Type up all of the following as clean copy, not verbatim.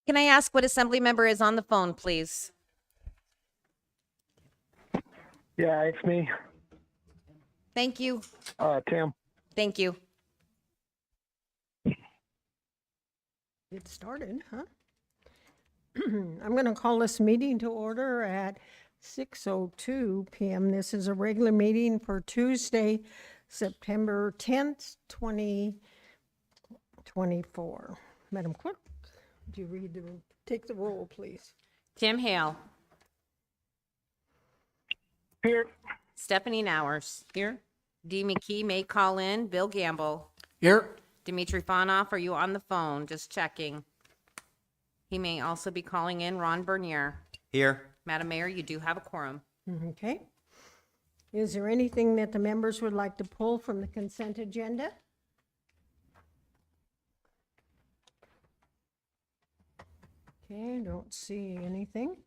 Can I ask what assembly member is on the phone, please? Yeah, it's me, Thank you. Tim. Thank you. Get started, huh? I'm going to call this meeting to order at 6:02 p.m. This is a regular meeting for Tuesday, September 10th, 2024. Madam Clerk, would you take the roll, please? Tim Hale. Here. Stephanie Nowers. Here. Dee McKee may call in. Bill Gamble. Here. Dimitri Fonoff, are you on the phone? Just checking. He may also be calling in. Ron Bernier. Here. Madam Mayor, you do have a quorum. Okay. Is there anything that the members would like to pull from the consent agenda? Okay, don't see anything.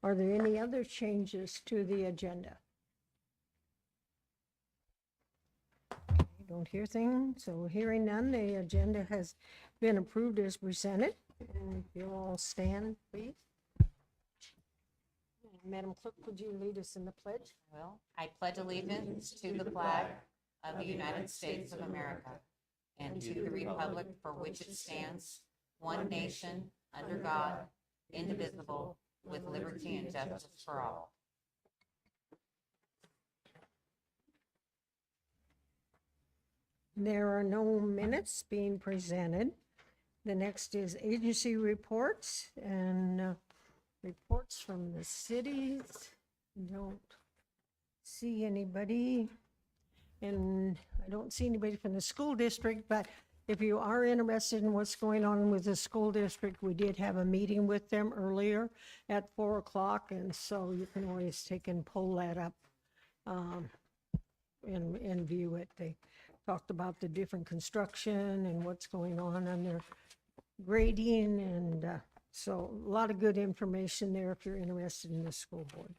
Are there any other changes to the agenda? Okay, don't hear things, so hearing none, the agenda has been approved as presented. And if you'll all stand, please. Madam Clerk, would you lead us in the pledge? Well, I pledge allegiance to the flag of the United States of America and to the republic for which it stands, one nation, under God, indivisible, with liberty and justice for all. There are no minutes being presented. The next is agency reports and reports from the cities. Don't see anybody. And I don't see anybody from the school district, but if you are interested in what's going on with the school district, we did have a meeting with them earlier at 4 o'clock, and so you can always take and pull that up and view it. They talked about the different construction and what's going on their grading, and so a lot of good information there if you're interested in the school board.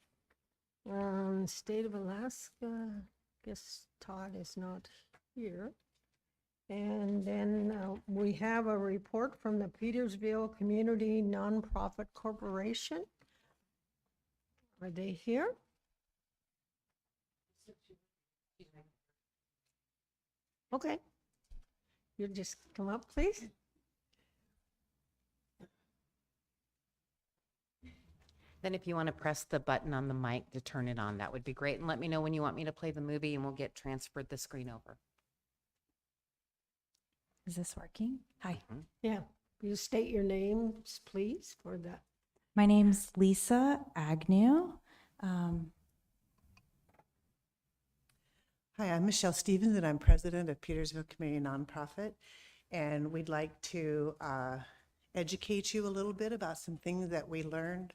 State of Alaska, guess Todd is not here. And then we have a report from the Petersville Community Nonprofit Corporation. Are they here? Okay. You'll just come up, please. Then if you want to press the button on the mic to turn it on, that would be great. And let me know when you want me to play the movie and we'll get transferred the screen over. Is this working? Hi, Yeah, you state your names, please, for that. my name's Lisa Agnew. Hi, I'm Michelle Stevens, and I'm president of Petersville Community Nonprofit. And we'd like to educate you a little bit about some things that we learned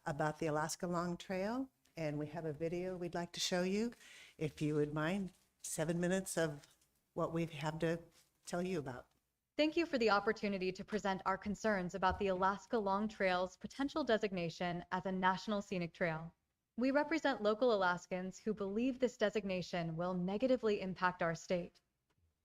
about the Alaska Long Trail. And we have a video we'd like to show you, if you would mind, 7 minutes of what we have to tell you about. Thank you for the opportunity to present our concerns about the Alaska Long Trail's potential designation as a National Scenic Trail. We represent local Alaskans who believe this designation will negatively impact our state.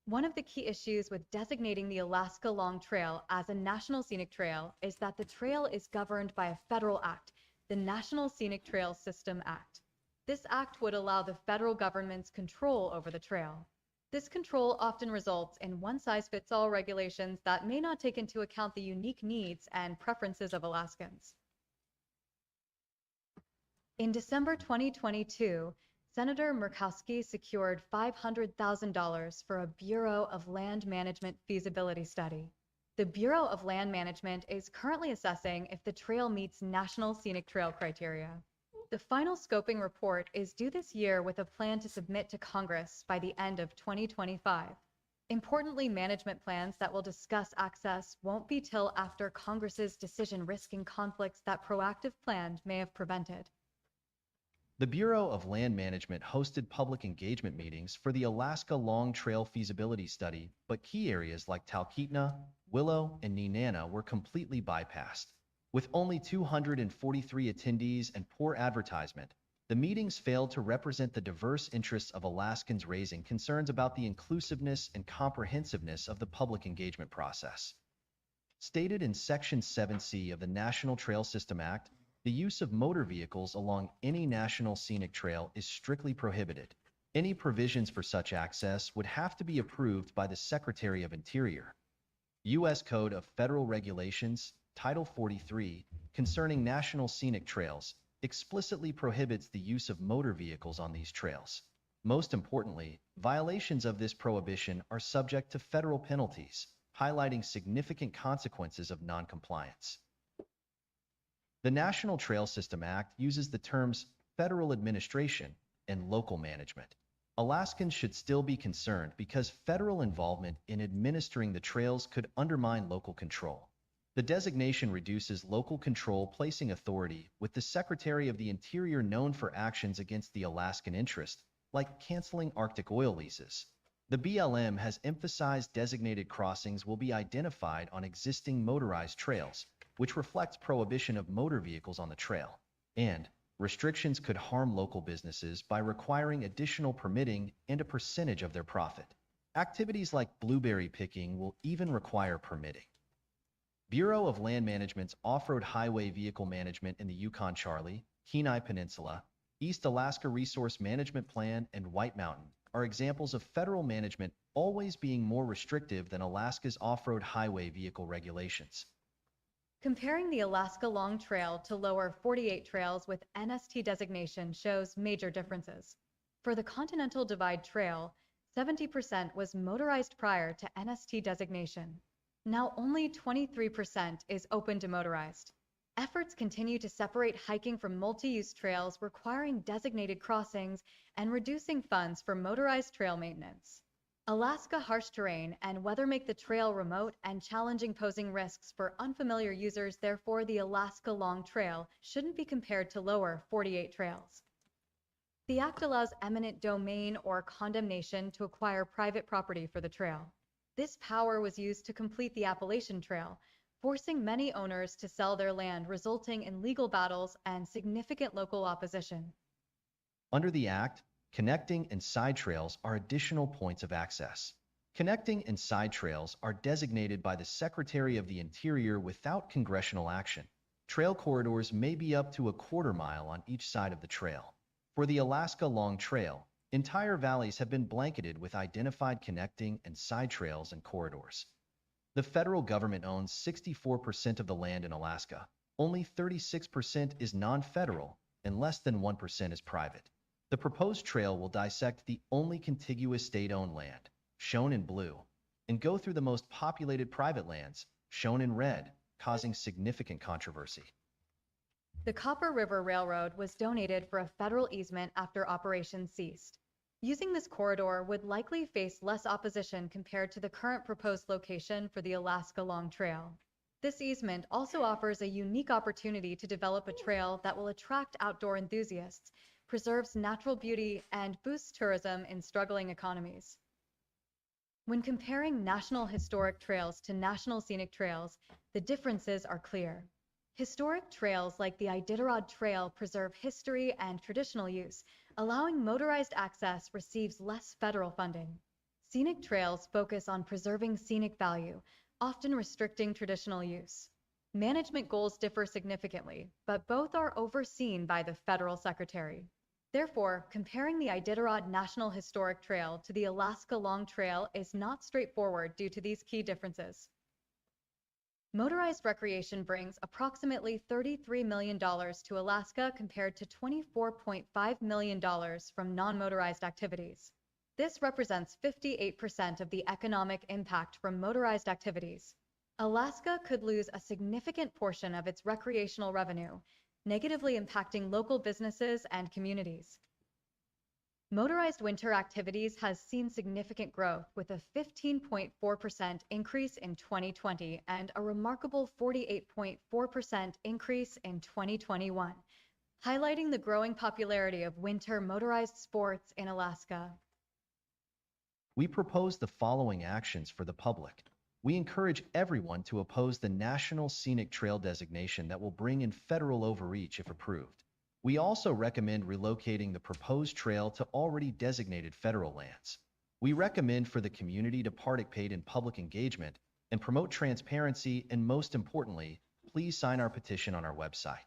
One of the key issues with designating the Alaska Long Trail as a National Scenic Trail is that the trail is governed by a federal act, the National Scenic Trail System Act. This act would allow the federal government's control over the trail. This control often results in one-size-fits-all regulations that may not take into account the unique needs and preferences of Alaskans. In December 2022, Senator Murkowski secured $500,000 for a Bureau of Land Management feasibility study. The Bureau of Land Management is currently assessing if the trail meets National Scenic Trail criteria. The final scoping report is due this year with a plan to submit to Congress by the end of 2025. Importantly, management plans that will discuss access won't be till after Congress's decision risking conflicts that proactive plans may have prevented. The Bureau of Land Management hosted public engagement meetings for the Alaska Long Trail feasibility study, but key areas like Talkeetna, Willow, and Nenana were completely bypassed. With only 243 attendees and poor advertisement, the meetings failed to represent the diverse interests of Alaskans, raising concerns about the inclusiveness and comprehensiveness of the public engagement process. Stated in Section 7C of the National Trail System Act, the use of motor vehicles along any national scenic trail is strictly prohibited. Any provisions for such access would have to be approved by the Secretary of Interior. U.S. Code of Federal Regulations, Title 43, concerning National Scenic Trails, explicitly prohibits the use of motor vehicles on these trails. Most importantly, violations of this prohibition are subject to federal penalties, highlighting significant consequences of noncompliance. The National Trail System Act uses the terms federal administration and local management. Alaskans should still be concerned because federal involvement in administering the trails could undermine local control. The designation reduces local control, placing authority with the Secretary of the Interior, known for actions against the Alaskan interest, like canceling Arctic oil leases. The BLM has emphasized designated crossings will be identified on existing motorized trails, which reflects prohibition of motor vehicles on the trail, and restrictions could harm local businesses by requiring additional permitting and a percentage of their profit. Activities like blueberry picking will even require permitting. Bureau of Land Management's off-road highway vehicle management in the Yukon-Charlie, Kenai Peninsula, East Alaska Resource Management Plan, and White Mountain are examples of federal management always being more restrictive than Alaska's off-road highway vehicle regulations. Comparing the Alaska Long Trail to lower 48 trails with NST designation shows major differences. For the Continental Divide Trail, 70% was motorized prior to NST designation. Now only 23% is open to motorized. Efforts continue to separate hiking from multi-use trails, requiring designated crossings and reducing funds for motorized trail maintenance. Alaska harsh terrain and weather make the trail remote and challenging, posing risks for unfamiliar users. Therefore, the Alaska Long Trail shouldn't be compared to lower 48 trails. The Act allows eminent domain or condemnation to acquire private property for the trail. This power was used to complete the Appalachian Trail, forcing many owners to sell their land, resulting in legal battles and significant local opposition. Under the Act, connecting and side trails are additional points of access. Connecting and side trails are designated by the Secretary of the Interior without congressional action. Trail corridors may be up to a quarter mile on each side of the trail. For the Alaska Long Trail, entire valleys have been blanketed with identified connecting and side trails and corridors. The federal government owns 64% of the land in Alaska. Only 36% is non-federal, and less than 1% is private. The proposed trail will dissect the only contiguous state-owned land, shown in blue, and go through the most populated private lands, shown in red, causing significant controversy. The Copper River Railroad was donated for a federal easement after operations ceased. Using this corridor would likely face less opposition compared to the current proposed location for the Alaska Long Trail. This easement also offers a unique opportunity to develop a trail that will attract outdoor enthusiasts, preserves natural beauty, and boosts tourism in struggling economies. When comparing national historic trails to national scenic trails, the differences are clear. Historic trails like the Iditarod Trail preserve history and traditional use, allowing motorized access receives less federal funding. Scenic trails focus on preserving scenic value, often restricting traditional use. Management goals differ significantly, but both are overseen by the federal secretary. Therefore, comparing the Iditarod National Historic Trail to the Alaska Long Trail is not straightforward due to these key differences. Motorized recreation brings approximately $33 million to Alaska compared to $24.5 million from non-motorized activities. This represents 58% of the economic impact from motorized activities. Alaska could lose a significant portion of its recreational revenue, negatively impacting local businesses and communities. Motorized winter activities has seen significant growth with a 15.4% increase in 2020 and a remarkable 48.4% increase in 2021, highlighting the growing popularity of winter motorized sports in Alaska. We propose the following actions for the public. We encourage everyone to oppose the National Scenic Trail designation that will bring in federal overreach if approved. We also recommend relocating the proposed trail to already designated federal lands. We recommend for the community to participate in public engagement and promote transparency, and most importantly, please sign our petition on our website.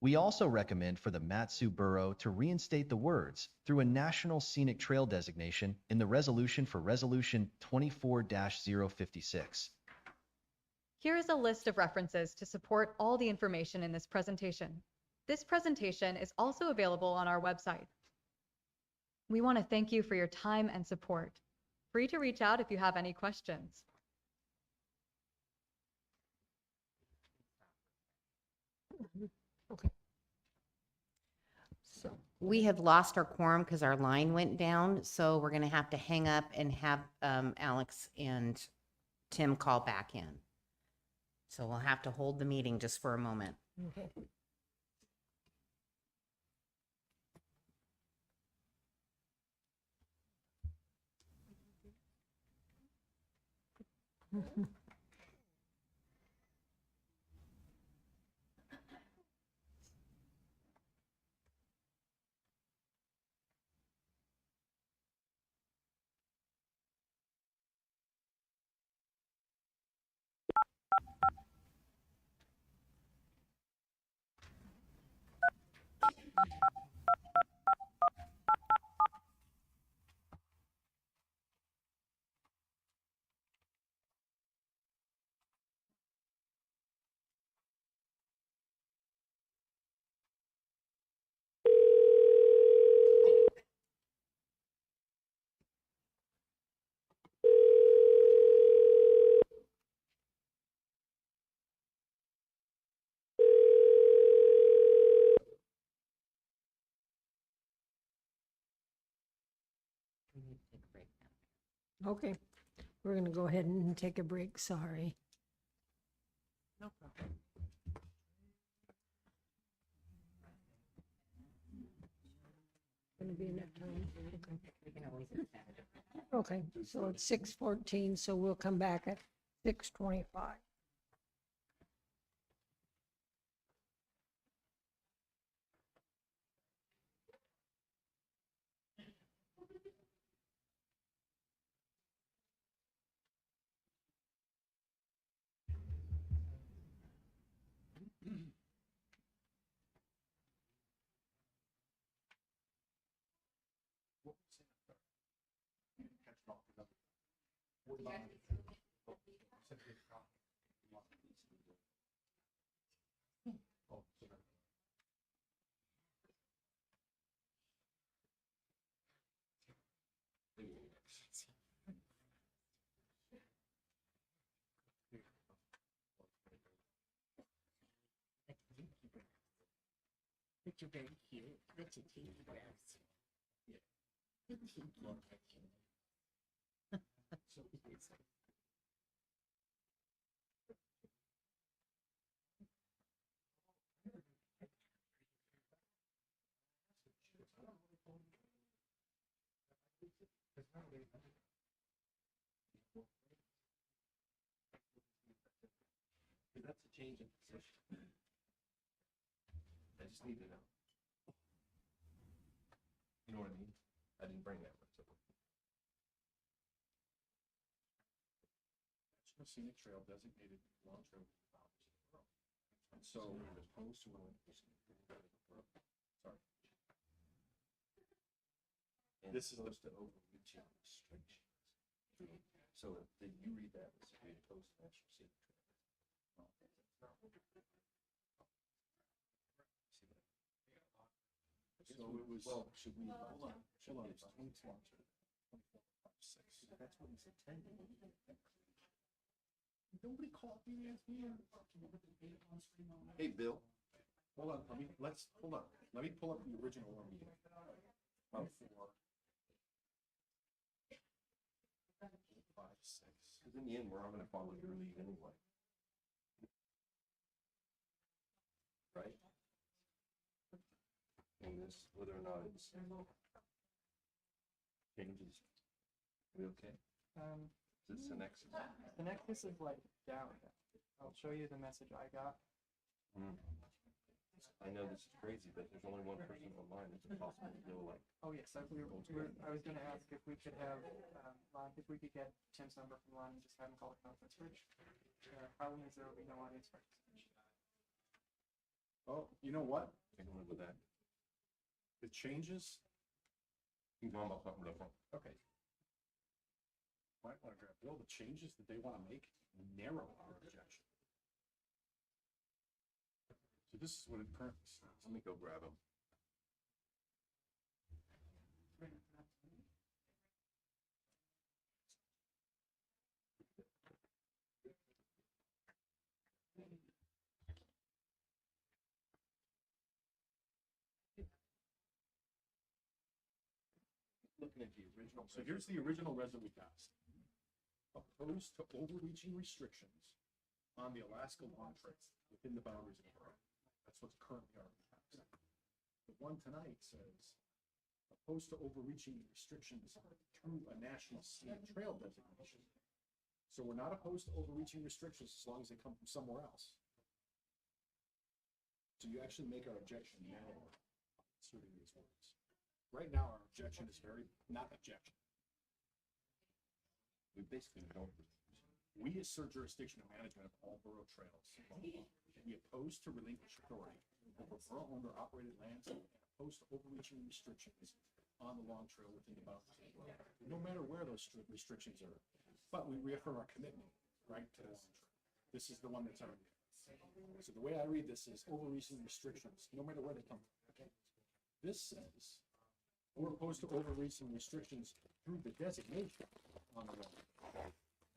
We also recommend for the Mat-Su Borough to reinstate the words through a National Scenic Trail designation in the resolution for Resolution 24-056. Here is a list of references to support all the information in this presentation. This presentation is also available on our website. We want to thank you for your time and support. Free to reach out if you have any questions. Okay. So, We have lost our quorum because our line went down, so we're going to have to hang up and have Alex and Tim call back in. So we'll have to hold the meeting just for a moment. okay. Okay, we're gonna go ahead and take a break, sorry. No problem. Gonna be enough time, okay. Okay, so it's 6:14, so we'll come back at 6:25. But you're very cute. But you take the breaths. But you keep touching. That's a change in position. I just need to know. You know what I mean? I didn't bring that much. National Scenic Trail designated lawn trail borough. And so as opposed to sorry. This is supposed to overreaching restrictions. So that you read that as opposed to National Scenic Trail. So it was, well, should we, hold on, it's 24, 6. That's what he said, 10. Nobody called me and asked me. Hey, Bill, hold on, hold on. Let me pull up the original one. About 4, 5, 6. Because in the end, we're all going to follow your lead anyway. Right? And this, whether or not it's changes. We okay? Is this the next? The necklace is like down. I'll show you the message I got. I know this is crazy, but there's only one person online. Is it possible to go like? Oh, yes, I was gonna ask if we could have, if we could get Tim's number from Lon and just have him call a conference bridge. Problem is there will be no audience participation. Oh, you know what? I can live with that. The changes. You can go about something different. Okay. Might want to grab Bill. The changes that they want to make narrow our objection. So this is what it currently says. Let me go grab them. Looking at the original. So here's the original res that we passed. Opposed to overreaching restrictions on the Alaska Long Trail within the boundaries of the borough. That's what's currently already passed. The one tonight says opposed to overreaching restrictions through a national scenic trail designation. So we're not opposed to overreaching restrictions as long as they come from somewhere else. So you actually make our objection narrower, inserting these words. Right now, our objection is not objection. We basically don't. We assert jurisdiction and management of all borough trails. We oppose to relinquish authority over borough-owned or operated lands and oppose to overreaching restrictions on the long trail within the boundaries of the borough. No matter where those restrictions are, but we reaffirm our commitment, right, to the long trail. This is the one that's already. So the way I read this is overreaching restrictions, no matter where they come from. Okay. This says we're opposed to overreaching restrictions through the designation on the road.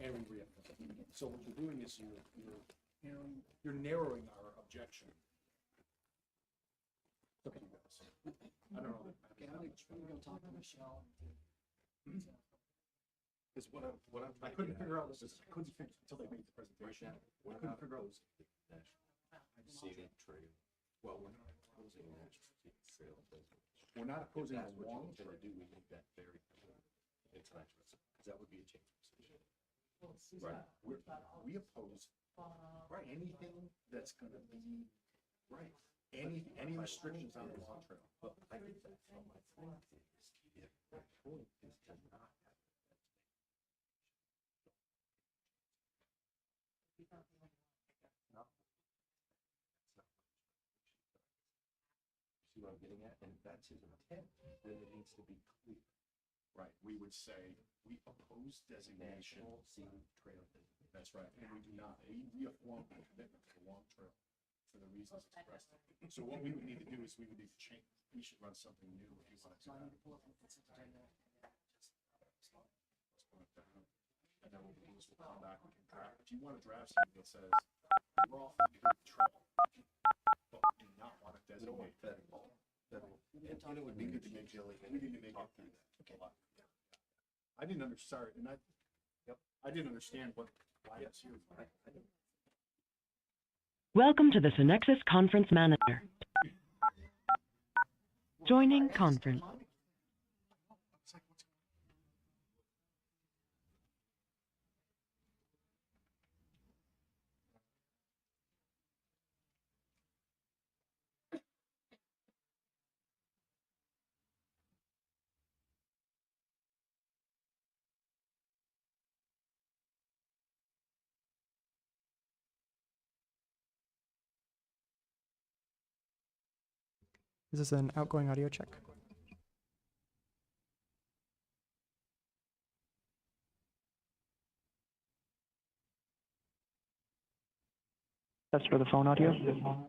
And we reaffirm. So what you're doing is you're narrowing our objection. It's up to you guys. I don't know. Okay, I'm gonna talk to Michelle. Is I couldn't figure out this. I couldn't figure until they made the presentation. I couldn't figure out. Scenic trail. Well, we're not opposing a national scenic trail. We're not opposing a long trail. Do we make that very international? Because that would be a change of position. Right. We oppose anything that's going to be right. Any restrictions on the long trail. But I get that. So my point is, if the point is to not have see what I'm getting at? And if that's his intent, then it needs to be clear. Right, we would say, we oppose designation. Scenic trail. That's right, and we do not, we reaffirm our commitment to the long trail for the reasons expressed. So what we would need to do is we would need to change, we should run something new if you want to. So I need to pull up the consent agenda. Let's put it down. And then we'll do is we'll come back, we can draft, if you want to draft something that says, we're all for the trail, but we do not want to designate federal. And it would be good to make Jilly, we need to make it through that. Okay. I didn't understand, and I didn't understand why it's here. Welcome to the Synexus Conference Manager. Joining conference. Is this an outgoing audio check? That's for the phone audio.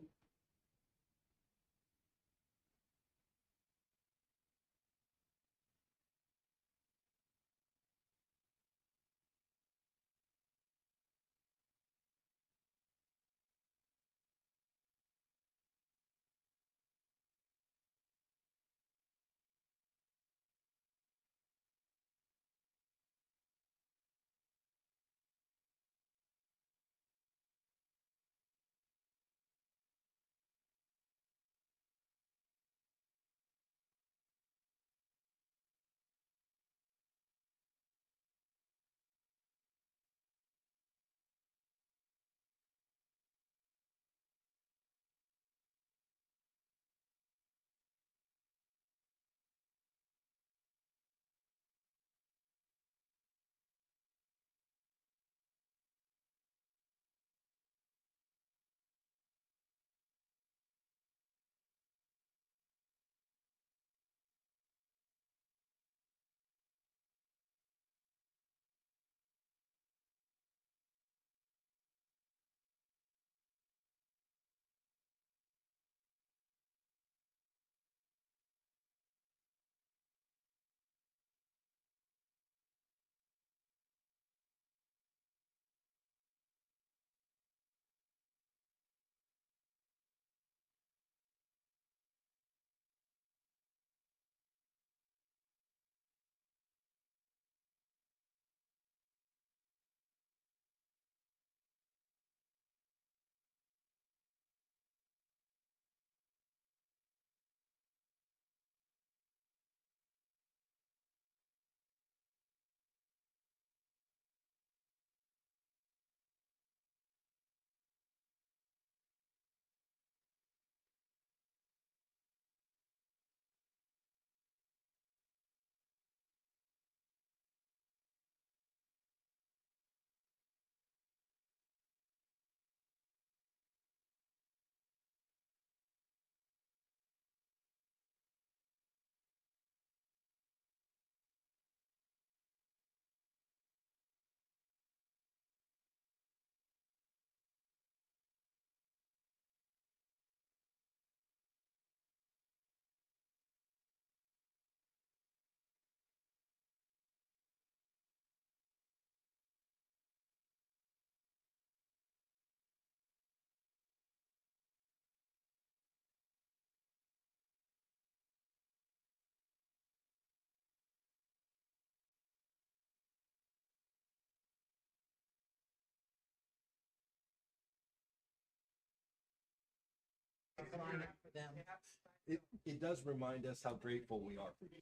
It does remind us how grateful we are for you.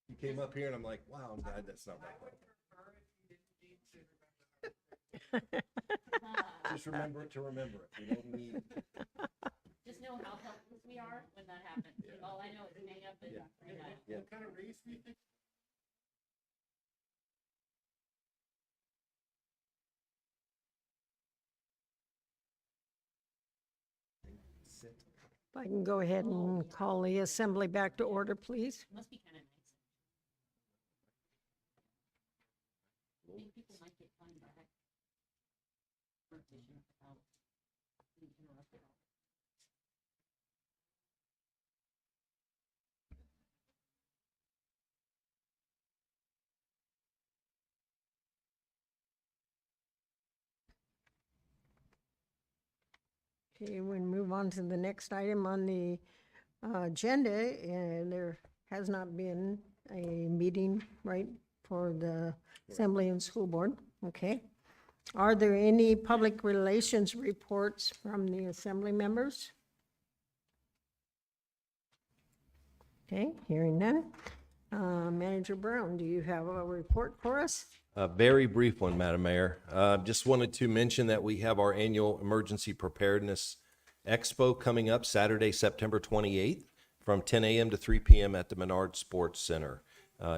You came up here and I'm like, wow, I'm glad that's not right. Just remember it to remember it. We don't need. Just know how helpless we are when that happens. All I know is hang up and. Yeah. What kind of race do you think? If I can go ahead and call the assembly back to order, please. Must be kind of nice. I think people might get fun back. Without being interrupted. Okay, we move on to the next item on the agenda, and there has not been a meeting, right, for the Assembly and School Board, okay? Are there any public relations reports from the Assembly members? Okay, hearing none. Manager Brown, do you have a report for us? A very brief one, Madam Mayor. Just wanted to mention that we have our annual Emergency Preparedness Expo coming up Saturday, September 28th from 10 a.m. to 3 p.m. at the Menard Sports Center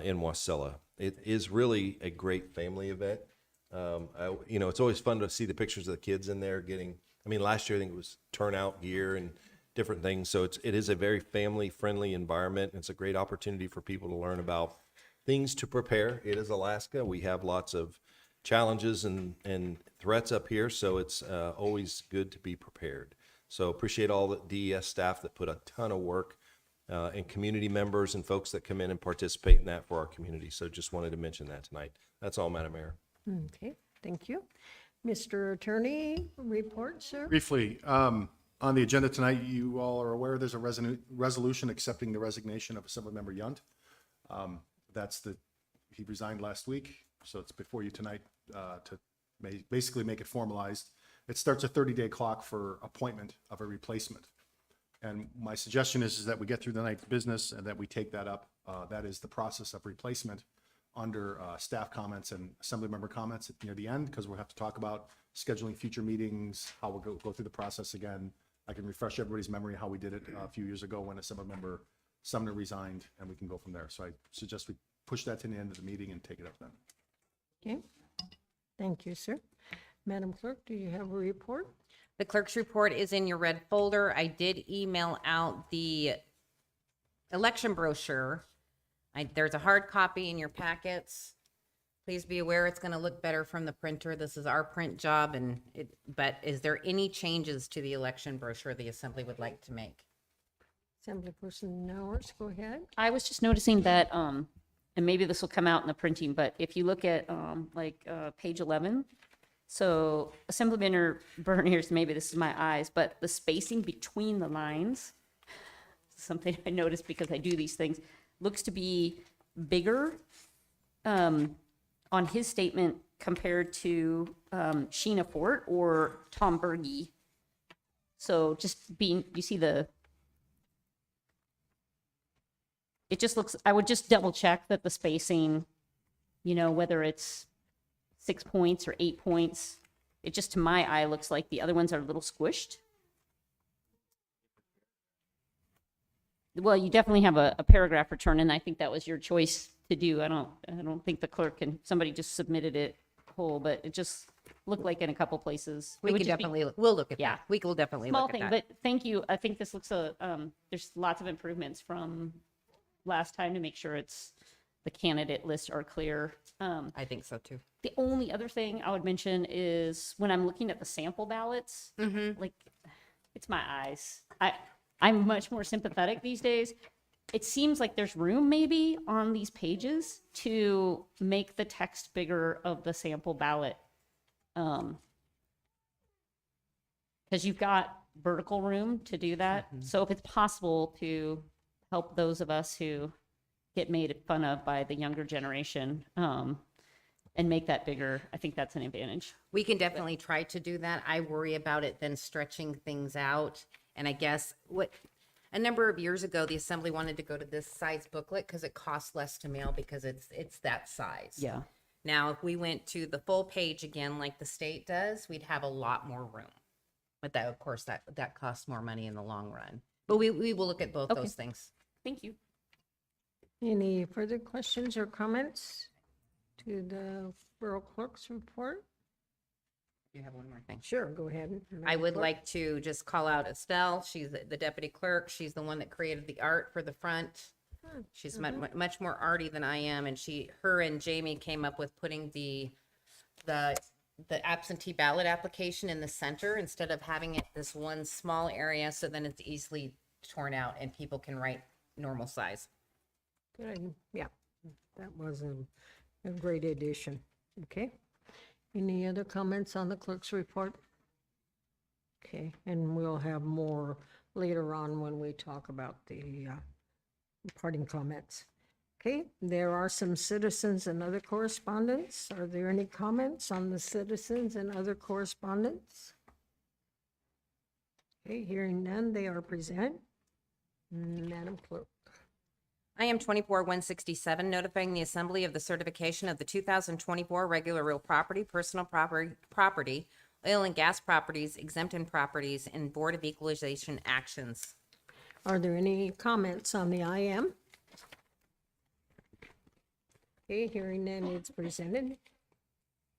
in Wasilla. It is really a great family event. It's always fun to see the pictures of the kids in there last year I think it was turnout gear and different things. So it is a very family-friendly environment. It's a great opportunity for people to learn about things to prepare. It is Alaska. We have lots of challenges and threats up here, so it's always good to be prepared. So appreciate all the DES staff that put a ton of work and community members and folks that come in and participate in that for our community. So just wanted to mention that tonight. That's all, Madam Mayor. Okay, thank you. Mr. Attorney, report, sir? Briefly, on the agenda tonight, you all are aware there's a resolution accepting the resignation of Assemblymember Yunt. He resigned last week, so it's before you tonight to basically make it formalized. It starts a 30-day clock for appointment of a replacement. And my suggestion is that we get through the night's business and that we take that up. That is the process of replacement under staff comments and assembly member comments near the end, because we'll have to talk about scheduling future meetings, how we'll go through the process again. I can refresh everybody's memory how we did it a few years ago when Assembly Member Sumner resigned, and we can go from there. So I suggest we push that to the end of the meeting and take it up then. Okay, thank you, sir. Madam Clerk, do you have a report? The clerk's report is in your red folder. I did email out the election brochure. There's a hard copy in your packets. Please be aware it's going to look better from the printer. This is our print job, but is there any changes to the election brochure the Assembly would like to make? Assemblyperson Nowers, go ahead. I was just noticing that, and maybe this will come out in the printing, but if you look at page 11, so Assemblyman Berniers, maybe this is my eyes, but the spacing between the lines, something I noticed because I do these things, looks to be bigger on his statement compared to Sheena Fort or Tom Berge. So you see it just looks, I would just double check that the spacing, whether it's 6 points or 8 points, it just to my eye looks like the other ones are a little squished. Well, you definitely have a paragraph return, and I think that was your choice to do. I don't think the clerk somebody just submitted it whole, but it just looked like in a couple places. We'll look at Yeah. that. We will definitely Small look thing, at that. but thank you. I think this looks there's lots of improvements from last time to make sure the candidate lists are clear. I think so too. The only other thing I would mention is when I'm looking at the sample ballots, it's my eyes. I'm much more sympathetic these days. It seems like there's room maybe on these pages to make the text bigger of the sample ballot. Because you've got vertical room to do that. So if it's possible to help those of us who get made fun of by the younger generation and make that bigger, I think that's an advantage. We can definitely try to do that. I worry about it then stretching things out And I guess a number of years ago, the assembly wanted to go to this size booklet because it costs less to mail because it's that size. Yeah. Now, if we went to the full page again, like the state does, we'd have a lot more room. But that, of course, that costs more money in the long run. But we will look at both Okay. those things. Thank you. Any further questions or comments to the Borough Clerk's report? You have one more thing. Sure, go ahead. I would Clerk. like to just call out Estelle. She's the deputy clerk. She's the one that created the art for the front. She's much more arty than I am, and her and Jamie came up with putting the absentee ballot application in the center instead of having it this one small area, so then it's easily torn out and people can write normal size. Good, yeah, that was a great addition. Okay. Any other comments on the clerk's report? Okay, and we'll have more later on when we talk about the parting comments. Okay, there are some citizens and other correspondence. Are there any comments on the citizens and other correspondence? Okay, hearing none, they are present. Madam Clerk. I am 24-167, notifying the Assembly of the certification of the 2024 regular real property, personal property, oil and gas properties, exempt properties, and Board of Equalization actions. Are there any comments on the IM? Okay, hearing none, it's presented.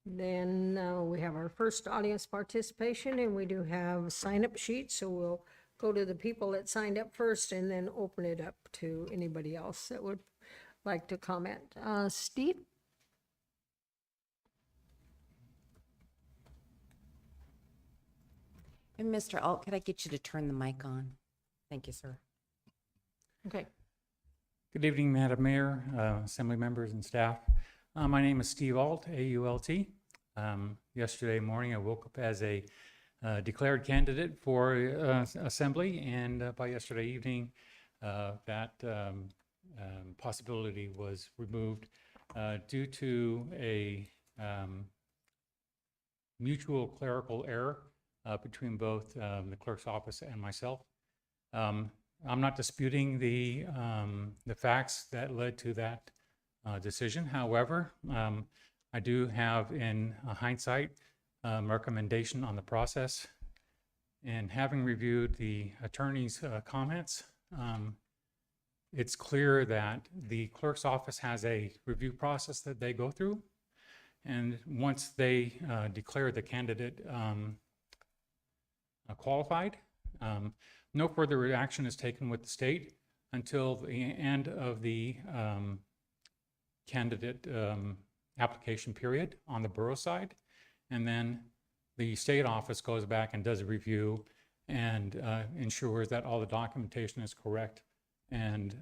Then we have our first audience participation, and we do have sign-up sheets, so we'll go to the people that signed up first and then open it up to anybody else that would like to comment. Steve? And Mr. Alt, could I get you to turn the mic on? Thank you, sir. Okay. Good evening, Madam Mayor, Assembly members and staff. My name is Steve Alt, A-U-L-T. Yesterday morning, I woke up as a declared candidate for Assembly, and by yesterday evening, that possibility was removed due to a mutual clerical error between both the clerk's office and myself. I'm not disputing the facts that led to that decision. However, I do have, in hindsight, recommendation on the process. And having reviewed the attorney's comments, it's clear that the clerk's office has a review process that they go through. And once they declare the candidate qualified, no further action is taken with the state until the end of the candidate application period on the borough side. And then the state office goes back and does a review and ensures that all the documentation is correct and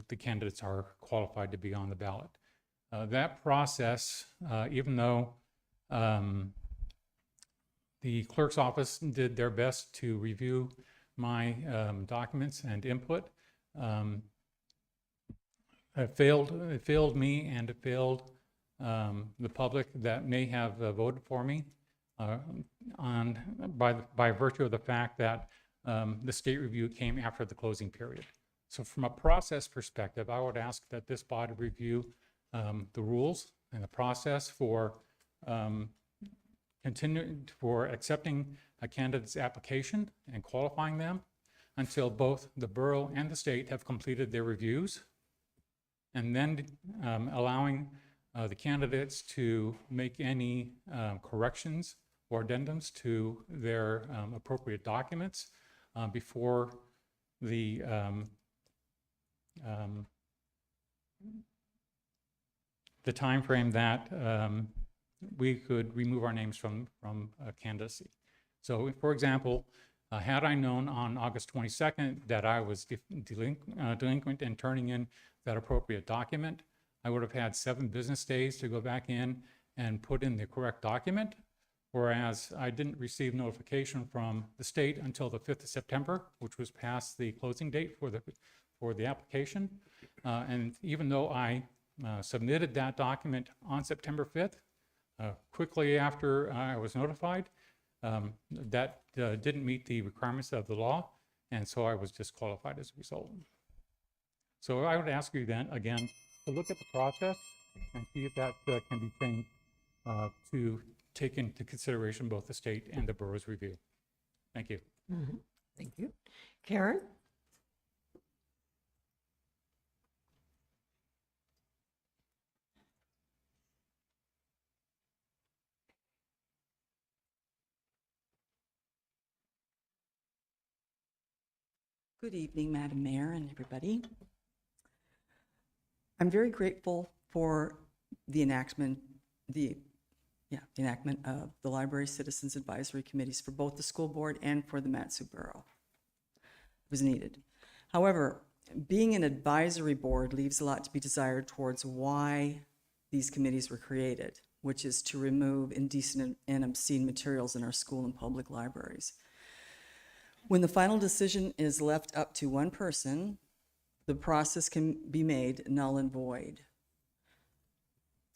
the candidates are qualified to be on the ballot. That process, even though the clerk's office did their best to review my documents and input, it failed me, and it failed the public that may have voted for me by virtue of the fact that the state review came after the closing period. So from a process perspective, I would ask that this body review the rules and the process for accepting a candidate's application and qualifying them until both the borough and the state have completed their reviews, and then allowing the candidates to make any corrections or addendums to their appropriate documents before the time frame that we could remove our names from candidacy. So, for example, had I known on August 22nd that I was delinquent in turning in that appropriate document, I would have had 7 business days to go back in and put in the correct document, whereas I didn't receive notification from the state until the 5th of September, which was past the closing date for the application. And even though I submitted that document on September 5th, quickly after I was notified, that didn't meet the requirements of the law, and so I was disqualified as a result. So I would ask you then, again, to look at the process and see if that can be changed to take into consideration both the state and the borough's review. Thank you. Thank you. Karen? Good evening, Madam Mayor and everybody. I'm very grateful for the enactment of the Library Citizens Advisory Committees for both the school board and for the Matsu Borough. It was needed. However, being an advisory board leaves a lot to be desired towards why these committees were created, which is to remove indecent and obscene materials in our school and public libraries. When the final decision is left up to one person, the process can be made null and void.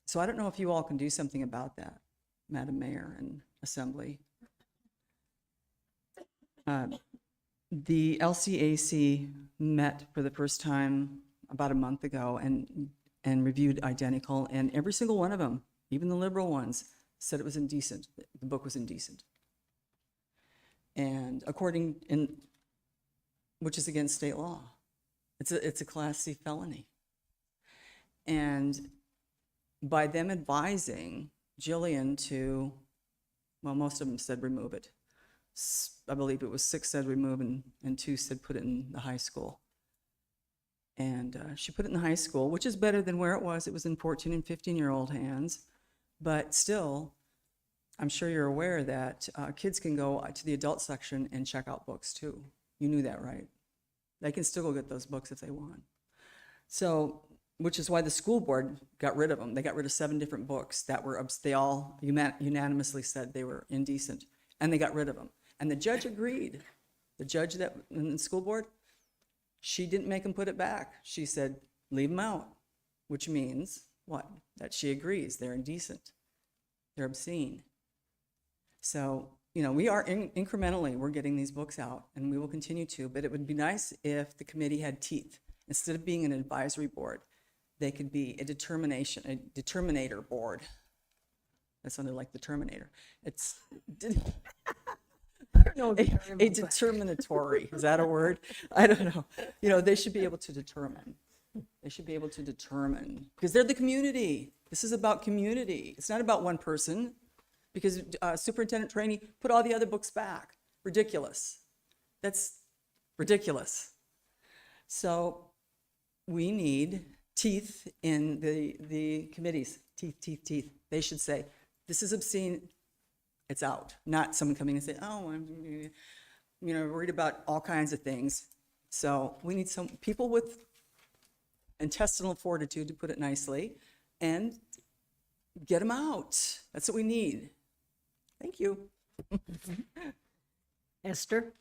So I don't know if you all can do something about that, Madam Mayor and Assembly. The LCAC met for the first time about a month ago and reviewed Identical, and every single one of them, even the liberal ones, said it was indecent. The book was indecent. And which is against state law. It's a Class C felony. And by them advising Jillian to, well, most of them said remove it. I believe it was 6 said remove and 2 said put it in the high school. And she put it in the high school, which is better than where it was. It was in 14 and 15-year-old hands. But still, I'm sure you're aware that kids can go to the adult section and check out books too. You knew that, right? They can still go get those books if they want. So, which is why the school board got rid of them. They got rid of 7 different books that were, they all unanimously said they were indecent, and they got rid of them. And the judge agreed. The judge that in the school board, she didn't make them put it back. She said, leave them out, which means what? That she agrees they're indecent. They're obscene. So, you know, we are incrementally, we're getting these books out, and we will continue to, but it would be nice if the committee had teeth. Instead of being an advisory board, they could be a determinator board. That sounded like the Terminator. It's a determinatory, is that a word? I don't know. You know, they should be able to determine. They should be able to determine, because they're the community. This is about community. It's not about one person. Because superintendent trainee put all the other books back. Ridiculous. That's ridiculous. So we need teeth in the committees. Teeth. They should say, this is obscene, it's out. Not someone coming and say, oh, I'm worried about all kinds of things. So we need some people with intestinal fortitude, to put it nicely, and get them out. That's what we need. Thank you. Esther?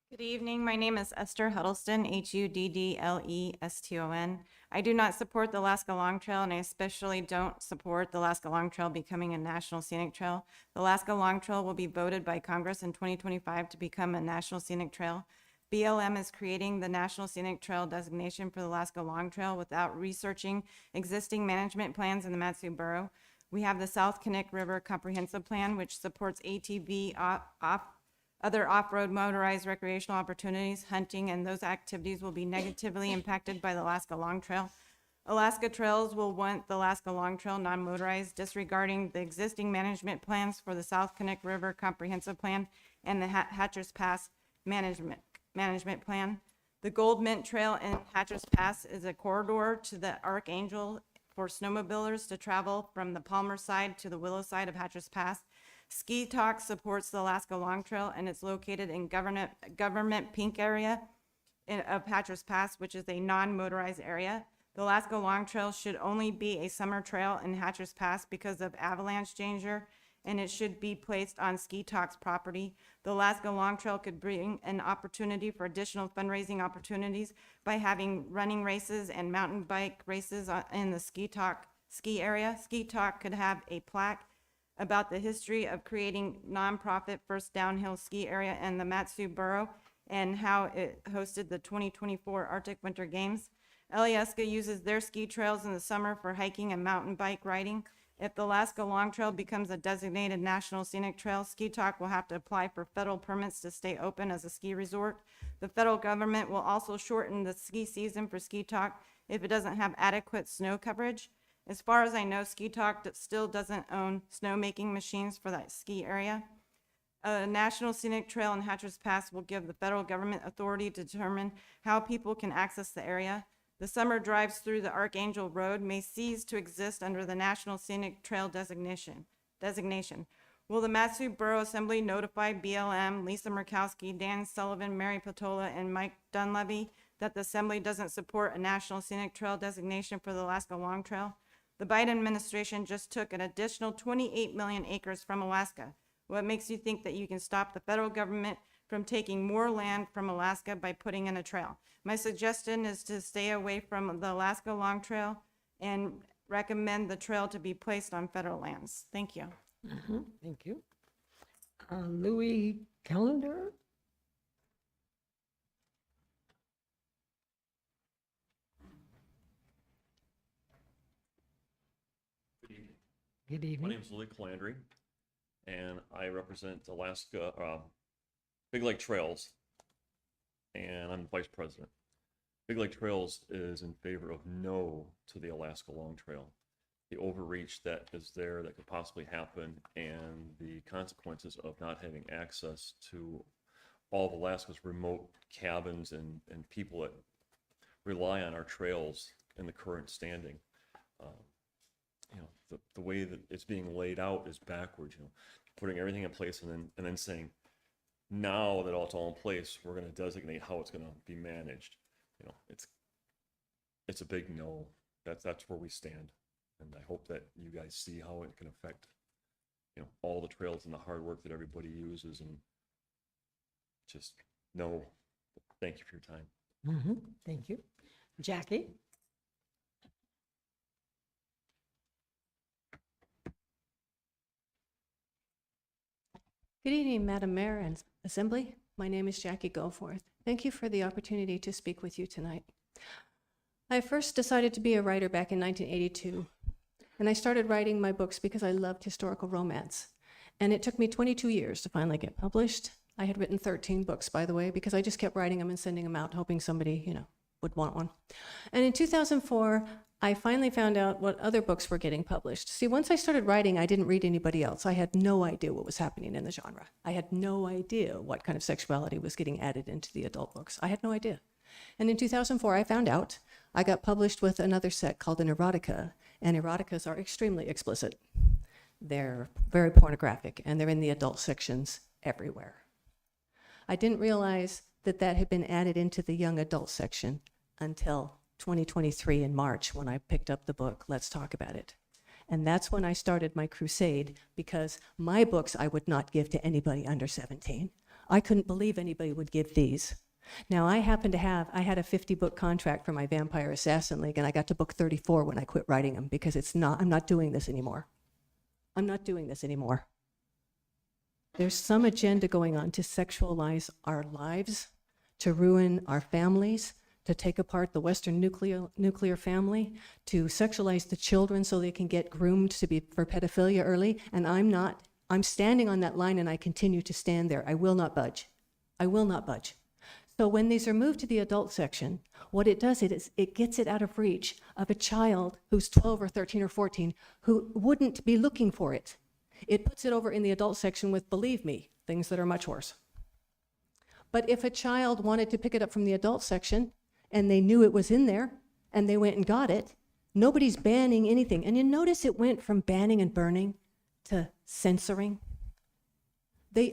Good evening. My name is Esther Huddleston, Huddleston. I do not support the Alaska Long Trail, and I especially don't support the Alaska Long Trail becoming a national scenic trail. The Alaska Long Trail will be voted by Congress in 2025 to become a national scenic trail. BLM is creating the National Scenic Trail designation for the Alaska Long Trail without researching existing management plans in the Matsu Borough. We have the South Kinnick River Comprehensive Plan, which supports ATV, other off-road motorized recreational opportunities, hunting, and those activities will be negatively impacted by the Alaska Long Trail. Alaska Trails will want the Alaska Long Trail non-motorized, disregarding the existing management plans for the South Kinnick River Comprehensive Plan and the Hatcher's Pass management plan. The Gold Mint Trail in Hatcher's Pass is a corridor to the Archangel for snowmobilers to travel from the Palmer side to the Willow side of Hatcher's Pass. Ski Talk supports the Alaska Long Trail, and it's located in government pink area of Hatcher's Pass, which is a non-motorized area. The Alaska Long Trail should only be a summer trail in Hatcher's Pass because of avalanche danger, and it should be placed on Ski Talk's property. The Alaska Long Trail could bring an opportunity for additional fundraising opportunities by having running races and mountain bike races in the Ski Talk ski area. Ski Talk could have a plaque about the history of creating nonprofit First Downhill Ski Area in the Matsu Borough and how it hosted the 2024 Arctic Winter Games. Alyeska uses their ski trails in the summer for hiking and mountain bike riding. If the Alaska Long Trail becomes a designated national scenic trail, Ski Talk will have to apply for federal permits to stay open as a ski resort. The federal government will also shorten the ski season for Ski Talk if it doesn't have adequate snow coverage. As far as I know, Ski Talk still doesn't own snowmaking machines for that ski area. A national scenic trail in Hatcher's Pass will give the federal government authority to determine how people can access the area. The summer drives through the Archangel Road may cease to exist under the National Scenic Trail designation. Will the Matsu Borough Assembly notify BLM, Lisa Murkowski, Dan Sullivan, Mary Patola, and Mike Dunleavy that the Assembly doesn't support a National Scenic Trail designation for the Alaska Long Trail? The Biden administration just took an additional 28 million acres from Alaska. What makes you think that you can stop the federal government from taking more land from Alaska by putting in a trail? My suggestion is to stay away from the Alaska Long Trail and recommend the trail to be placed on federal lands. Thank you. Thank you. Louis Callender? Good My evening. name is Louis Calandry, and I represent Alaska Big Lake Trails, and I'm vice president. Big Lake Trails is in favor of no to the Alaska Long Trail. The overreach that is there that could possibly happen, and the consequences of not having access to all of Alaska's remote cabins and people that rely on our trails in the current standing. You know, the way that it's being laid out is backwards, you know, putting everything in place and then saying, now that it's all in place, we're going to designate how it's going to be managed. You know, it's a big no. That's where we stand. And I hope that you guys see how it can affect, you know, all the trails and the hard work that everybody uses, and just no. Thank you for your time. Thank you. Jackie? Good evening, Madam Mayor and Assembly. My name is Jackie Goforth. Thank you for the opportunity to speak with you tonight. I first decided to be a writer back in 1982, and I started writing my books because I loved historical romance. And it took me 22 years to finally get published. I had written 13 books, by the way, because I just kept writing them and sending them out, hoping somebody, you know, would want one. And in 2004, I finally found out what other books were getting published. See, once I started writing, I didn't read anybody else. I had no idea what was happening in the genre. I had no idea what kind of sexuality was getting added into the adult books. I had no idea. And in 2004, I found out. I got published with another set called an erotica, and eroticas are extremely explicit. They're very pornographic, and they're in the adult sections everywhere. I didn't realize that that had been added into the young adult section until 2023 in March, when I picked up the book, Let's Talk About It. And that's when I started my crusade, because my books I would not give to anybody under 17. I couldn't believe anybody would give these. Now, I had a 50-book contract for my Vampire Assassin League, and I got to book 34 when I quit writing them, because I'm not doing this anymore. I'm not doing this anymore. There's some agenda going on to sexualize our lives, to ruin our families, to take apart the Western nuclear family, to sexualize the children so they can get groomed for pedophilia early, and I'm standing on that line, and I continue to stand there. I will not budge. I will not budge. So when these are moved to the adult section, what it does is it gets it out of reach of a child who's 12 or 13 or 14 who wouldn't be looking for it. It puts it over in the adult section with, believe me, things that are much worse. But if a child wanted to pick it up from the adult section and they knew it was in there and they went and got it, nobody's banning anything. And you notice it went from banning and burning to censoring.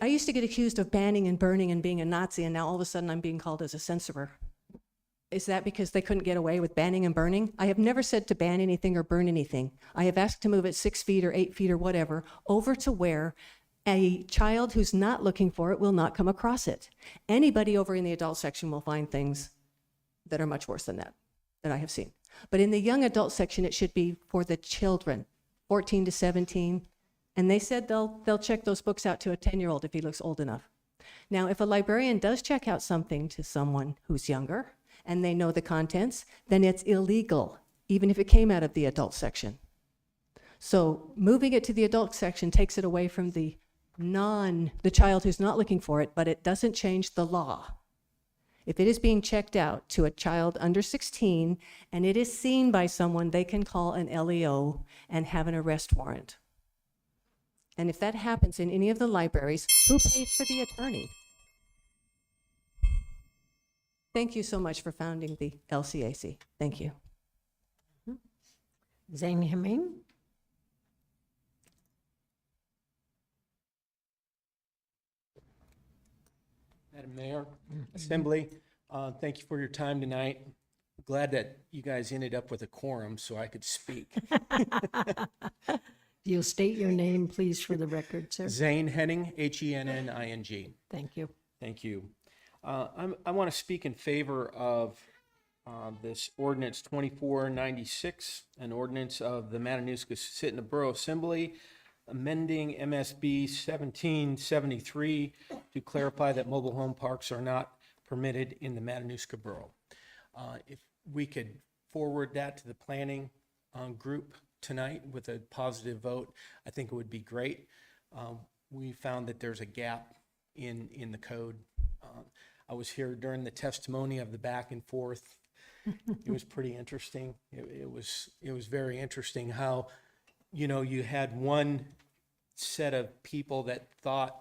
I used to get accused of banning and burning and being a Nazi, and now all of a sudden I'm being called as a censorer. Is that because they couldn't get away with banning and burning? I have never said to ban anything or burn anything. I have asked to move it 6 feet or 8 feet or whatever over to where a child who's not looking for it will not come across it. Anybody over in the adult section will find things that are much worse than that I have seen. But in the young adult section, it should be for the children, 14 to 17. And they said they'll check those books out to a 10-year-old if he looks old enough. Now, if a librarian does check out something to someone who's younger and they know the contents, then it's illegal, even if it came out of the adult section. So moving it to the adult section takes it away from the child who's not looking for it, but it doesn't change the law. If it is being checked out to a child under 16 and it is seen by someone, they can call an LEO and have an arrest warrant. And if that happens in any of the libraries, who pays for the attorney? Thank you so much for founding the LCAC. Thank you. Zane Hemming? Madam Mayor, Assembly, thank you for your time tonight. Glad that you guys ended up with a quorum so I could speak. You'll state your name, please, for the record, sir. Zane Henning, Henning. Thank you. Thank you. I want to speak in favor of this ordinance 2496, an ordinance of the Matanuska-Susitna Borough Assembly, amending MSB 1773 to clarify that mobile home parks are not permitted in the Matanuska Borough. If we could forward that to the planning group tonight with a positive vote, I think it would be great. We found that there's a gap in the code. I was here during the testimony of the back and forth. It was pretty interesting. It was very interesting how, you had one set of people that thought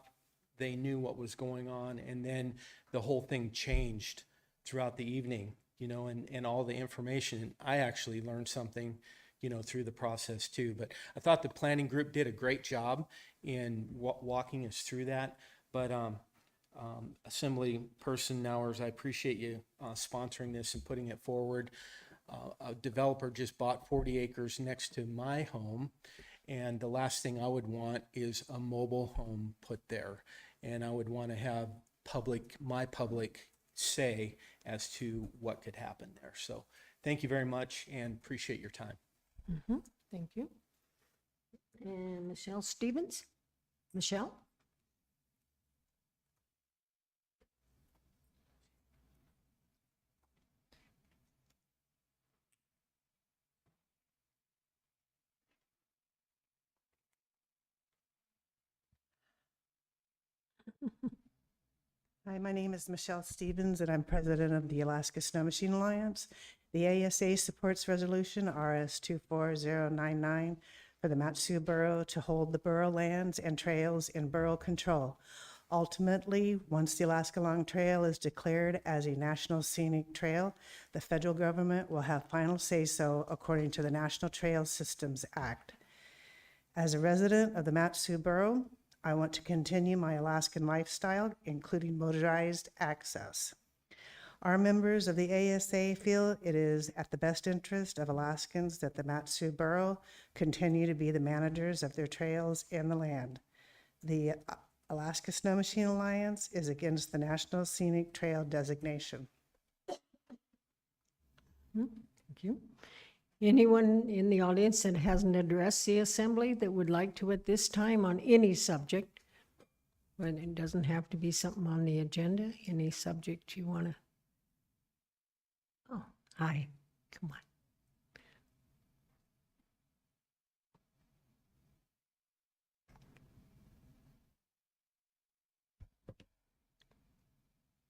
they knew what was going on, and then the whole thing changed throughout the evening, and all the information. I actually learned something, through the process too. But I thought the planning group did a great job in walking us through that. But Assembly Person Nowers, I appreciate you sponsoring this and putting it forward. A developer just bought 40 acres next to my home, and the last thing I would want is a mobile home put there. And I would want to have my public say as to what could happen there. So thank you very much and appreciate your time. Thank you. And Michelle Stevens? Michelle? Hi, my name is Michelle Stevens, and I'm president of the Alaska Snow Machine Alliance. The ASA supports resolution RS 24099 for the Mat-Su Borough to hold the borough lands and trails in borough control. Ultimately, once the Alaska Long Trail is declared as a national scenic trail, the federal government will have final say-so according to the National Trail Systems Act. As a resident of the Mat-Su Borough, I want to continue my Alaskan lifestyle, including motorized access. Our members of the ASA feel it is at the best interest of Alaskans that the Mat-Su Borough continue to be the managers of their trails and the land. The Alaska Snow Machine Alliance is against the National Scenic Trail designation. Thank you. Anyone in the audience that hasn't addressed the assembly that would like to at this time on any subject? But it doesn't have to be something on the agenda, any subject you want to. Oh, hi, come on.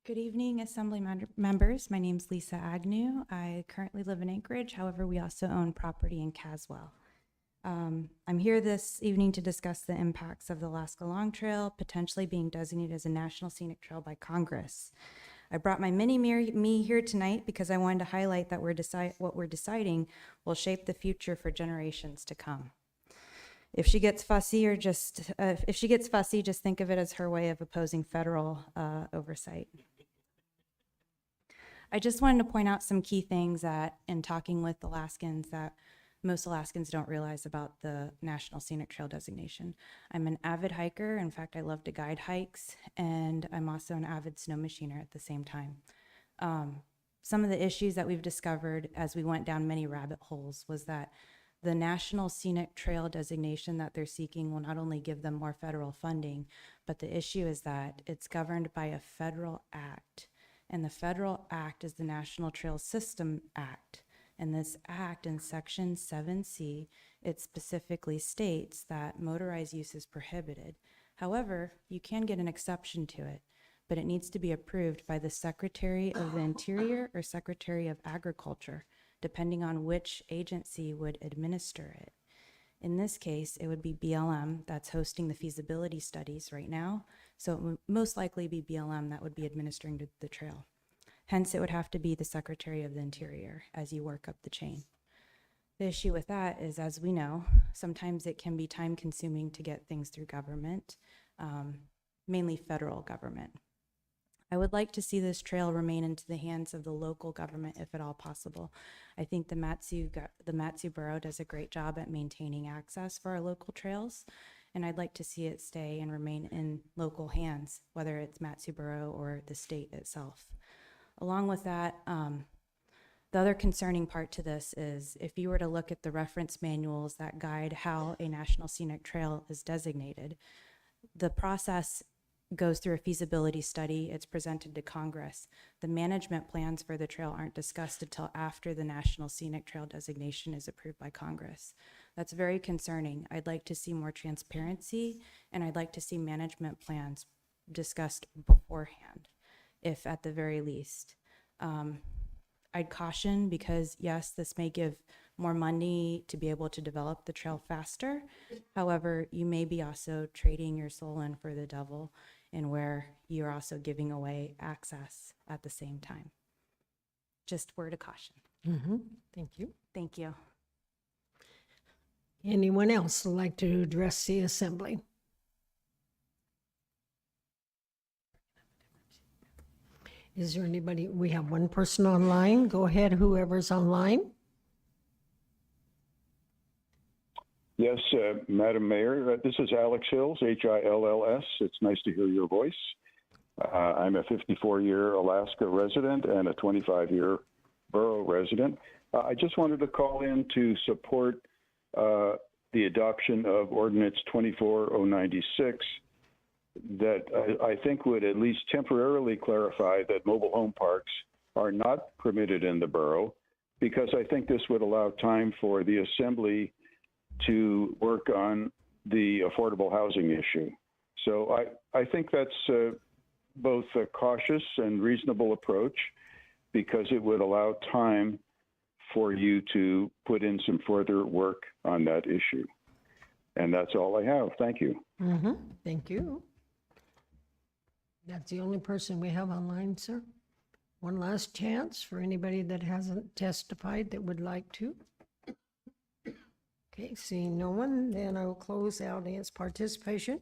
Good evening, Assembly members. My name's Lisa Agnew. I currently live in Anchorage. However, we also own property in Caswell. I'm here this evening to discuss the impacts of the Alaska Long Trail potentially being designated as a National Scenic Trail by Congress. I brought my mini me here tonight because I wanted to highlight that what we're deciding will shape the future for generations to come. If she gets fussy, just think of it as her way of opposing federal oversight. I just wanted to point out some key things that, in talking with Alaskans, that most Alaskans don't realize about the National Scenic Trail designation. I'm an avid hiker. In fact, I love to guide hikes, and I'm also an avid snow machiner at the same time. some of the issues that we've discovered as we went down many rabbit holes was that the National Scenic Trail designation that they're seeking will not only give them more federal funding, but the issue is that it's governed by a federal act. And the federal act is the National Trail System Act. And this act in Section 7C, it specifically states that motorized use is prohibited. However, you can get an exception to it, but it needs to be approved by the Secretary of the Interior or Secretary of Agriculture, depending on which agency would administer it. In this case, it would be BLM that's hosting the feasibility studies right now, so it would most likely be BLM that would be administering the trail. Hence, it would have to be the Secretary of the Interior as you work up the chain. The issue with that is, as we know, sometimes it can be time consuming to get things through government, mainly federal government. I would like to see this trail remain into the hands of the local government if at all possible. I think the Matsu Borough does a great job at maintaining access for our local trails, and I'd like to see it stay and remain in local hands, whether it's Matsu Borough or the state itself. Along with that, the other concerning part to this is if you were to look at the reference manuals that guide how a National Scenic Trail is designated, the process goes through a feasibility study. It's presented to Congress. The management plans for the trail aren't discussed until after the National Scenic Trail designation is approved by Congress. That's very concerning. I'd like to see more transparency, and I'd like to see management plans discussed beforehand, if at the very least. I'd caution because yes, this may give more money to be able to develop the trail faster. However, you may be also trading your soul in for the devil, and where you're also giving away access at the same time. Just word of caution. Thank you. Thank you. Anyone else would like to address the assembly? Is there anybody? We have one person online. Go ahead, whoever's online. Yes, Madam Mayor, this is Alex Hills, Hills. It's nice to hear your voice. I'm a 54-year Alaska resident and a 25-year borough resident. I just wanted to call in to support the adoption of Ordinance 24096 that I think would at least temporarily clarify that mobile home parks are not permitted in the borough, because I think this would allow time for the Assembly to work on the affordable housing issue. So I think that's both a cautious and reasonable approach, because it would allow time for you to put in some further work on that issue. And that's all I have. Thank you. Thank you. That's the only person we have online, sir. One last chance for anybody that hasn't testified that would like to. Okay, seeing no one, then I will close the audience participation.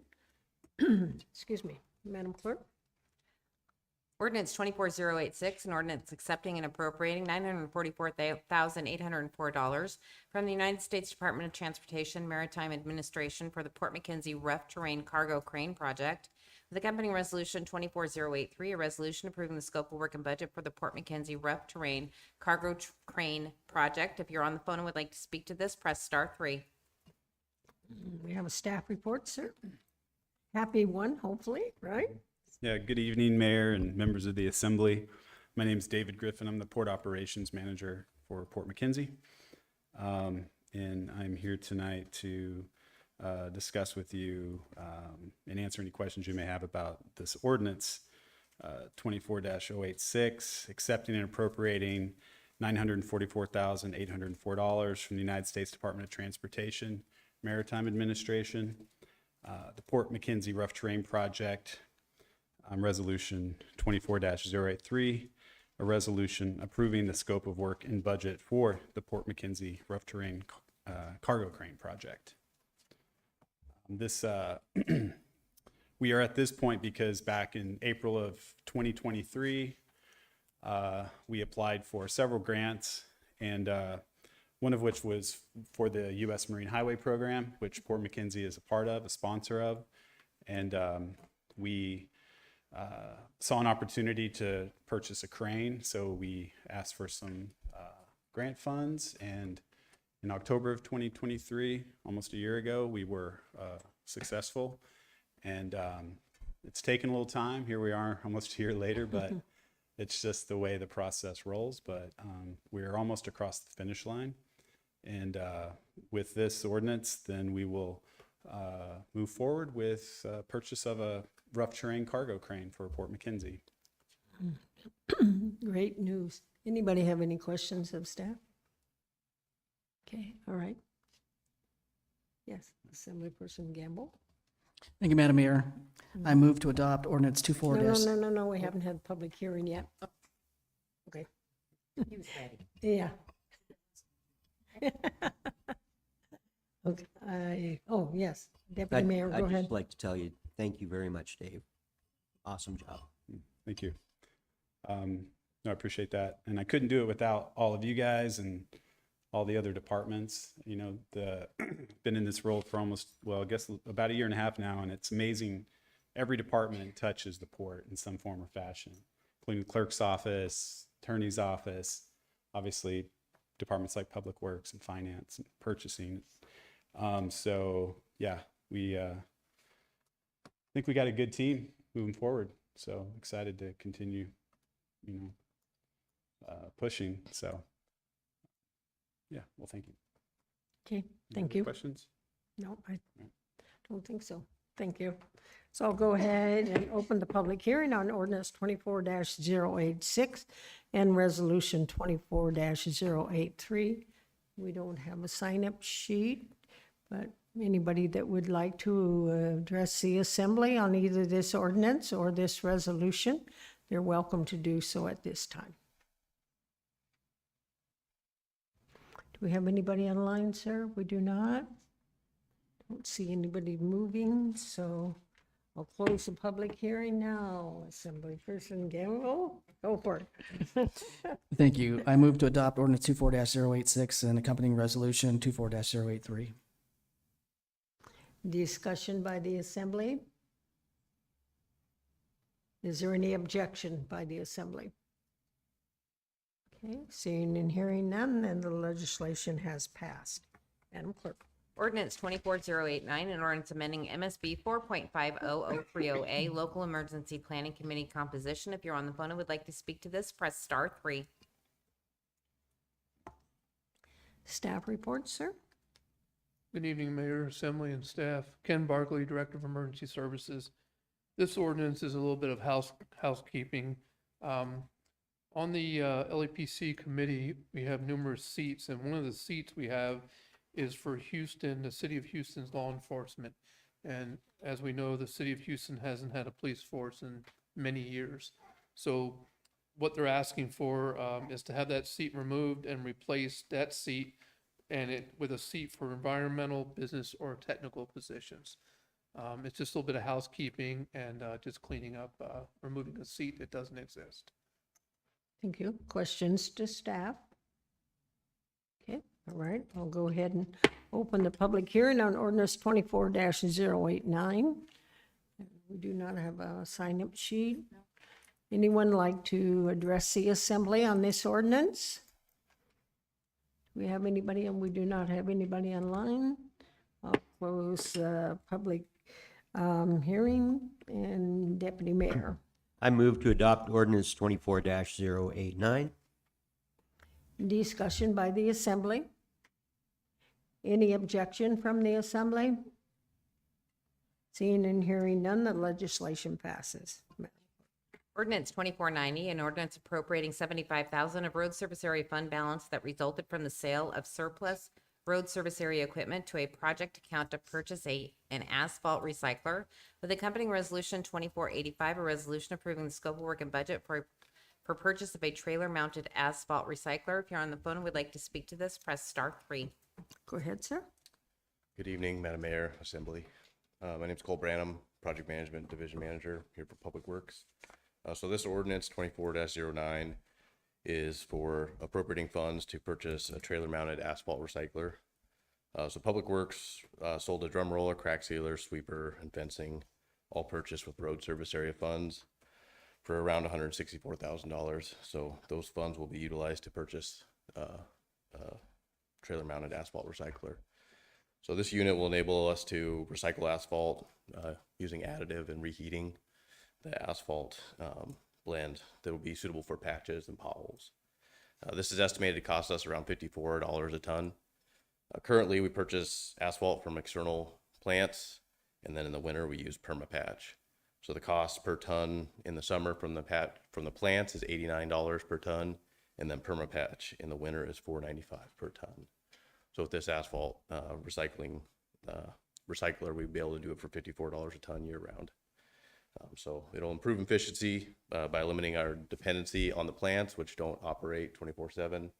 Excuse me, Madam Clerk. Ordinance 24086, an ordinance accepting and appropriating $944,804 from the United States Department of Transportation Maritime Administration for the Port McKenzie Rough Terrain Cargo Crane Project. The accompanying resolution 24083, a resolution approving the scope of work and budget for the Port McKenzie Rough Terrain Cargo Crane Project. If you're on the phone and would like to speak to this, press *3. We have a staff report, sir. Happy one, hopefully, right? Yeah, good evening, Mayor and members of the Assembly. My name is David Griffin. I'm the Port Operations Manager for Port McKenzie. And I'm here tonight to discuss with you and answer any questions you may have about this ordinance 24-086, accepting and appropriating $944,804 from the United States Department of Transportation Maritime Administration, the Port McKenzie Rough Terrain Project, Resolution 24-083, a resolution approving the scope of work and budget for the Port McKenzie Rough Terrain Cargo Crane Project. This we are at this point because back in April of 2023, we applied for several grants, and one of which was for the U.S. Marine Highway Program, which Port McKenzie is a part of, a sponsor of, and we saw an opportunity to purchase a crane, so we asked for some grant funds, and in October of 2023, almost a year ago, we were successful, and it's taken a little time. Here we are almost a year later, but it's just the way the process rolls, but we're almost across the finish line. And with this ordinance, then we will move forward with purchase of a rough terrain cargo crane for Port McKenzie. Great news. Anybody have any questions of staff? Okay, all right. Yes, Assemblyperson Gamble. Thank you, Madam Mayor. I move to adopt ordinance 24 No, we haven't had public hearing yet. Okay. He was ready. Yeah. Okay, oh, yes, Deputy Mayor, go I'd ahead. just like to tell you, thank you very much, Dave. Awesome job. Thank you. No, I appreciate that. And I couldn't do it without all of you guys and all the other departments. You know, been in this role for almost, well, I guess about a year and a half now, and it's amazing. Every department touches the port in some form or fashion, including the clerk's office, attorney's office, obviously departments like Public Works and Finance and Purchasing. So yeah, we think we got a good team moving forward. So excited to continue, you know, pushing. So yeah, well, thank you. Okay, Any thank other you. Questions? No, I don't think so. Thank you. So I'll go ahead and open the public hearing on ordinance 24-086 and resolution 24-083. We don't have a sign-up sheet, but anybody that would like to address the assembly on either this ordinance or this resolution, they're welcome to do so at this time. Do we have anybody online, sir? We do not. Don't see anybody moving, so I'll close the public hearing now. Assemblyperson Gamble, go for it. Thank you. I move to adopt ordinance 24-086 and accompanying resolution 24-083. Discussion by the assembly. Is there any objection by the assembly? Okay, seeing and hearing none, then the legislation has passed. Madam Clerk. Ordinance 24089, an ordinance amending MSB 4.503030A, Local Emergency Planning Committee composition. If you're on the phone and would like to speak to this, press star 3. Staff report, sir. Good evening, Mayor, Assembly, and staff. Ken Barkley, Director of Emergency Services. This ordinance is a little bit of housekeeping. On the LAPC committee, we have numerous seats, and one of the seats we have is for Houston, the City of Houston's law enforcement. And as we know, the City of Houston hasn't had a police force in many years. So what they're asking for is to have that seat removed and replace that seat with a seat for environmental, business, or technical positions. It's just a little bit of housekeeping and just cleaning up, removing a seat that doesn't exist. Thank you. Questions to staff? Okay, all right. I'll go ahead and open the public hearing on ordinance 24-089. We do not have a sign-up sheet. Anyone like to address the assembly on this ordinance? Do we have anybody, and we do not have anybody online? I'll close the public hearing, and Deputy Mayor. I move to adopt ordinance 24-089. Discussion by the assembly. Any objection from the assembly? Seeing and hearing none, the legislation passes. Ordinance 2490, an ordinance appropriating $75,000 of road service area fund balance that resulted from the sale of surplus road service area equipment to a project account to purchase an asphalt recycler, with accompanying resolution 2485, a resolution approving the scope of work and budget for purchase of a trailer-mounted asphalt recycler. If you're on the phone and would like to speak to this, press star 3. Go ahead, sir. Good evening, Madam Mayor, Assembly. My name is Cole Branham, Project Management Division Manager here for Public Works. So this ordinance 24-09 is for appropriating funds to purchase a trailer-mounted asphalt recycler. So Public Works sold a drum roller, crack sealer, sweeper, and fencing, all purchased with road service area funds. for around $164,000. So those funds will be utilized to purchase trailer mounted asphalt recycler. So this unit will enable us to recycle asphalt using additive and reheating the asphalt blend that will be suitable for patches and potholes. This is estimated to cost us around $54 a ton. Currently, we purchase asphalt from external plants, and then in the winter we use permapatch. So the cost per ton in the summer from the plants is $89 per ton, and then permapatch in the winter is $4.95 per ton. So with this asphalt recycler, we'd be able to do it for $54 a ton year round. So it'll improve efficiency by limiting our dependency on the plants, which don't operate 24/7.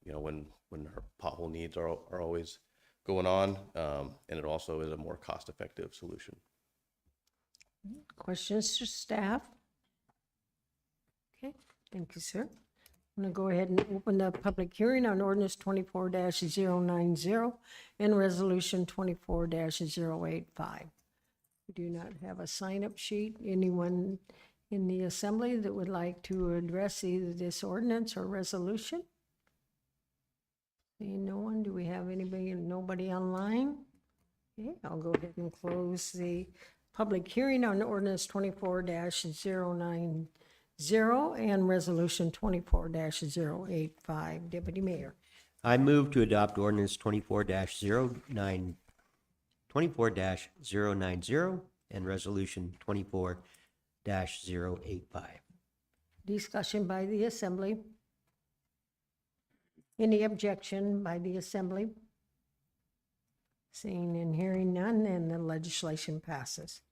You know, when our pothole needs are always going on, and it also is a more cost-effective solution. Questions to staff? Okay, thank you, sir. I'm going to go ahead and open the public hearing on ordinance 24-090 and resolution 24-085. We do not have a sign-up sheet. Anyone in the assembly that would like to address either this ordinance or resolution? Seeing no one, do we have anybody, nobody online? Okay, I'll go ahead and close the public hearing on ordinance 24-090 and resolution 24-085. Deputy Mayor. I move to adopt ordinance 24-090 and resolution 24-085. Discussion by the assembly. Any objection by the assembly? Seeing and hearing none, and the legislation passes.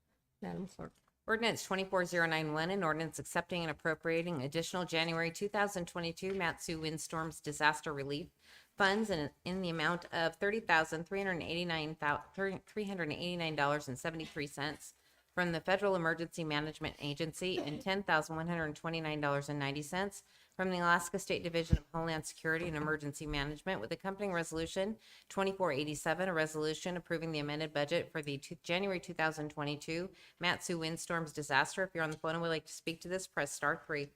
Madam Clerk. Ordinance 24091, an ordinance accepting and appropriating additional January 2022 Matsu windstorms disaster relief funds in the amount of $30,389.73 from the Federal Emergency Management Agency and $10,129.90 from the Alaska State Division of Homeland Security and Emergency Management, with accompanying resolution 2487, a resolution approving the amended budget for the January 2022 Matsu windstorms disaster. If you're on the phone and would like to speak to this, press star 3.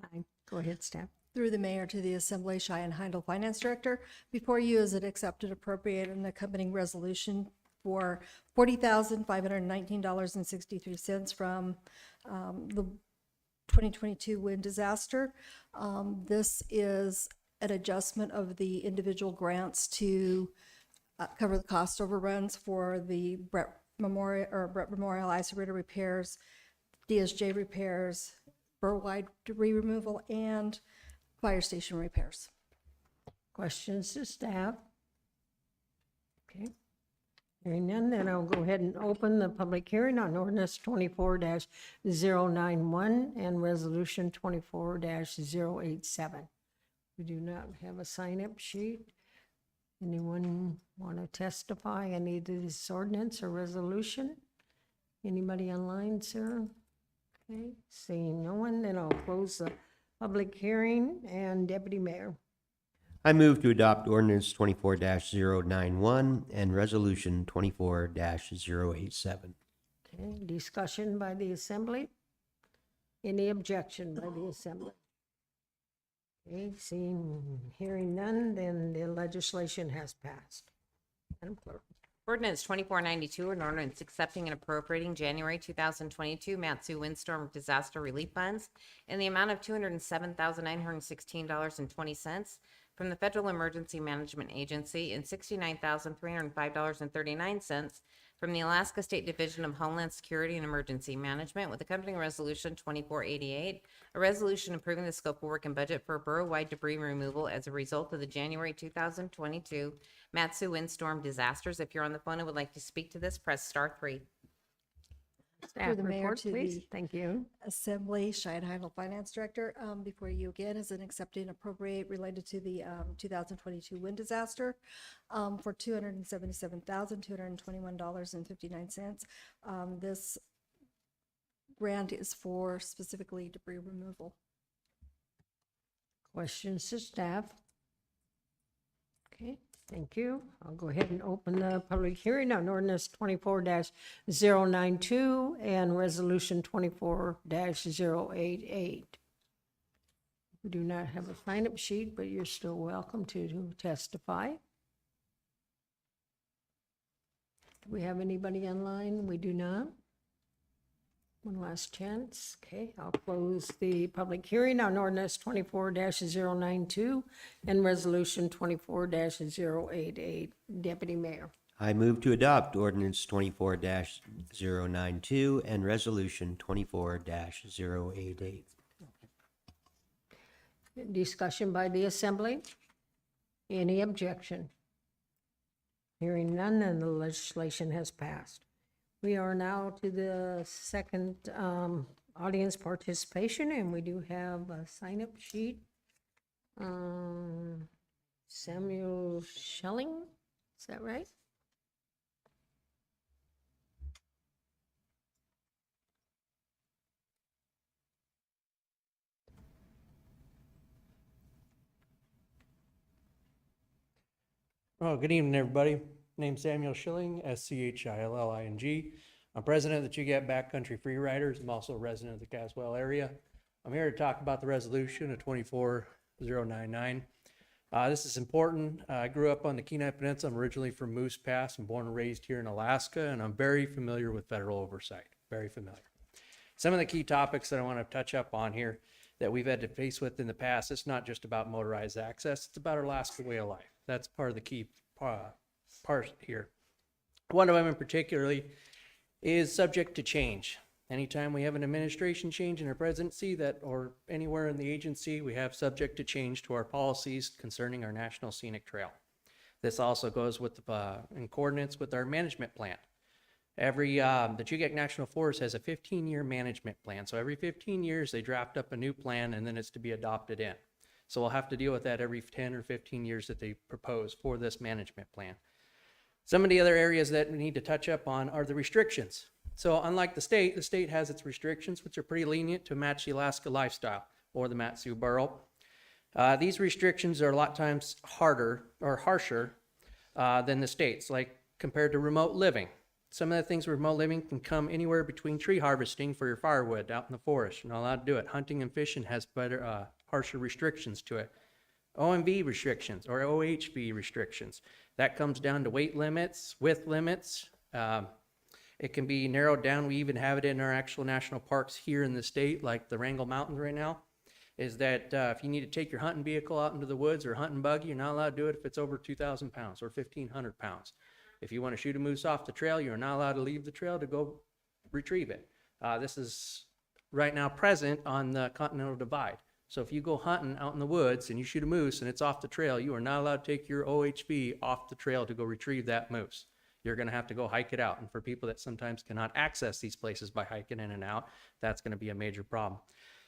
Aye. Go ahead, staff. Through the mayor to the Assembly, Cheyenne Heindel, Finance Director. Before you is an accepted, appropriate, and accompanying resolution for $40,519.63 from the 2022 wind disaster. This is an adjustment of the individual grants to cover the cost overruns for the Brett Memorial Ice Ritter repairs, DSJ repairs, borough-wide debris removal, and fire station repairs. Questions to staff? Okay. Hearing none, then I'll go ahead and open the public hearing on ordinance 24-091 and resolution 24-087. We do not have a sign-up sheet. Anyone want to testify on either this ordinance or resolution? Anybody online, sir? Okay, seeing no one, then I'll close the public hearing. And Deputy Mayor. I move to adopt ordinance 24-091 and resolution 24-087. Okay, discussion by the assembly? Any objection by the assembly? Okay, seeing, hearing none, then the legislation has passed. Madam Clerk. Ordinance 2492, an ordinance accepting and appropriating January 2022 Matsu windstorm disaster relief funds in the amount of $207,916.20 from the Federal Emergency Management Agency and $69,305.39 from the Alaska State Division of Homeland Security and Emergency Management, with accompanying resolution 2488, a resolution approving the scope of work and budget for borough-wide debris removal as a result of the January 2022 Matsu windstorm disasters. If you're on the phone and would like to speak to this, press star 3. Staff Through the mayor report, to please. the Thank you. Assembly, Cheyenne Heindel, Finance Director. Before you again is an accepted and appropriate related to the 2022 wind disaster for $277,221.59. This grant is for specifically debris removal. Questions to staff? Okay, Thank you. I'll go ahead and open the public hearing on ordinance 24-092 and resolution 24-088. We do not have a sign-up sheet, but you're still welcome to testify. Do we have anybody online? We do not. One last chance. Okay, I'll close the public hearing on ordinance 24-092 and resolution 24-088. Deputy Mayor. I move to adopt ordinance 24-092 and resolution 24-088. Discussion by the assembly. Any objection? Hearing none, and the legislation has passed. We are now to the second audience participation, and we do have a sign-up sheet. Samuel Schelling, is that right? Oh, good evening, everybody. Name's Samuel Schilling, Schilling. I'm president of the Chugach Backcountry Free Riders. I'm also a resident of the Caswell area. I'm here to talk about the resolution of 24099. This is important. I grew up on the Kenai Peninsula. I'm originally from Moose Pass. I'm born and raised here in Alaska, and I'm very familiar with federal oversight. Very familiar. Some of the key topics that I want to touch up on here that we've had to face with in the past, it's not just about motorized access, it's about our Alaska way of life. That's part of the key part here. One of them in particularly is subject to change. Anytime we have an administration change in our presidency or anywhere in the agency, we have subject to change to our policies concerning our National Scenic Trail. This also goes with in coordinates with our management plan. The Chugach National Forest has a 15-year management plan. So every 15 years, they draft up a new plan and then it's to be adopted in. So we'll have to deal with that every 10 or 15 years that they propose for this management plan. Some of the other areas that we need to touch up on are the restrictions. So unlike the state has its restrictions, which are pretty lenient to match the Alaska lifestyle or the Mat-Su Borough. These restrictions are a lot of times harder or harsher than the states, like compared to remote living. Some of the things with remote living can come anywhere between tree harvesting for your firewood out in the forest. You're not allowed to do it. Hunting and fishing has better, harsher restrictions to it. OMV restrictions or OHV restrictions. That comes down to weight limits, width limits. It can be narrowed down. We even have it in our actual national parks here in the state, like the Wrangell Mountains right now, is that if you need to take your hunting vehicle out into the woods or hunting buggy, you're not allowed to do it if it's over 2,000 pounds or 1,500 pounds. If you want to shoot a moose off the trail, you're not allowed to leave the trail to go retrieve it. This is right now present on the Continental Divide. So if you go hunting out in the woods and you shoot a moose and it's off the trail, you are not allowed to take your OHV off the trail to go retrieve that moose. You're going to have to go hike it out. And for people that sometimes cannot access these places by hiking in and out, that's going to be a major problem.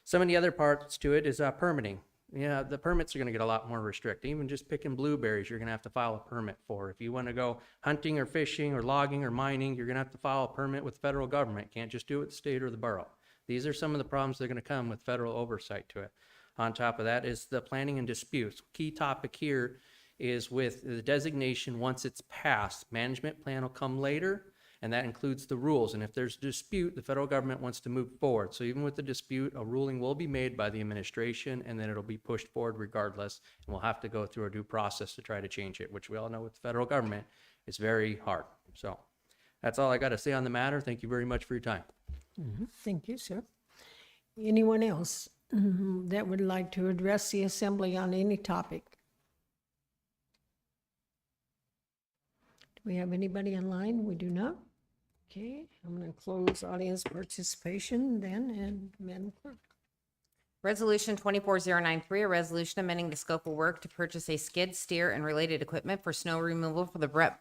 Some of the other parts to it is permitting. Yeah, the permits are going to get a lot more restricted. Even just picking blueberries, you're going to have to file a permit for. If you want to go hunting or fishing or logging or mining, you're going to have to file a permit with the federal government. You can't just do it with the state or the borough. These are some of the problems that are going to come with federal oversight to it. On top of that is the planning and disputes. Key topic here is with the designation, once it's passed, management plan will come later, and that includes the rules. And if there's a dispute, the federal government wants to move forward. So even with the dispute, a ruling will be made by the administration, and then it'll be pushed forward regardless, and we'll have to go through a due process to try to change it, which we all know with the federal government is very hard. So that's all I got to say on the matter. Thank you very much for your time. Thank you, sir. Anyone else that would like to address the assembly on any topic? Do we have anybody online? We do not. Okay, I'm going to close audience participation then, and Madam Clerk. Resolution 24093, a resolution amending the scope of work to purchase a skid steer and related equipment for snow removal for the Brett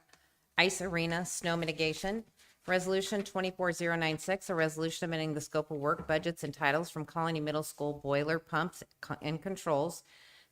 Ice Arena snow mitigation. Resolution 24096, a resolution amending the scope of work, budgets, and titles from Colony Middle School boiler pumps and controls,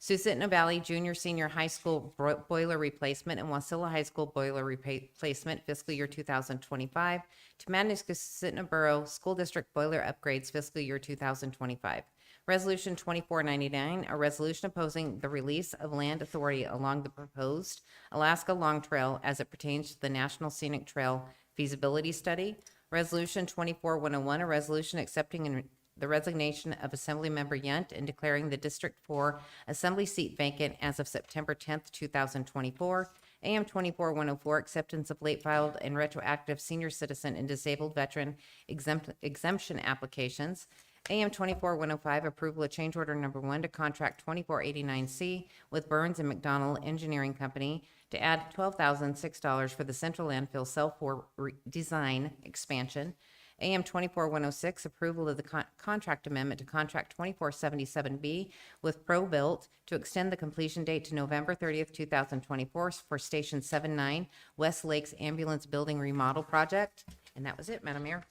Susitna Valley Junior Senior High School boiler replacement, and Wasilla High School boiler replacement fiscal year 2025 to Matanuska-Susitna Borough School District boiler upgrades fiscal year 2025. Resolution 2499, a resolution opposing the release of land authority along the proposed Alaska Long Trail as it pertains to the National Scenic Trail feasibility study. Resolution 24101, a resolution accepting the resignation of Assemblymember Yunt and declaring the District 4 Assembly seat vacant as of September 10th, 2024. AM 24104, acceptance of late filed and retroactive senior citizen and disabled veteran exemption applications. AM 24105, approval of change order number 1 to contract 2489C with Burns and McDonnell Engineering Company to add $12,006 for the central landfill cell 4 design expansion. AM 24106, approval of the contract amendment to contract 2477B with ProBuilt to extend the completion date to November 30th, 2024 for Station 79 West Lakes Ambulance Building Remodel Project. And that was it, Madam Mayor.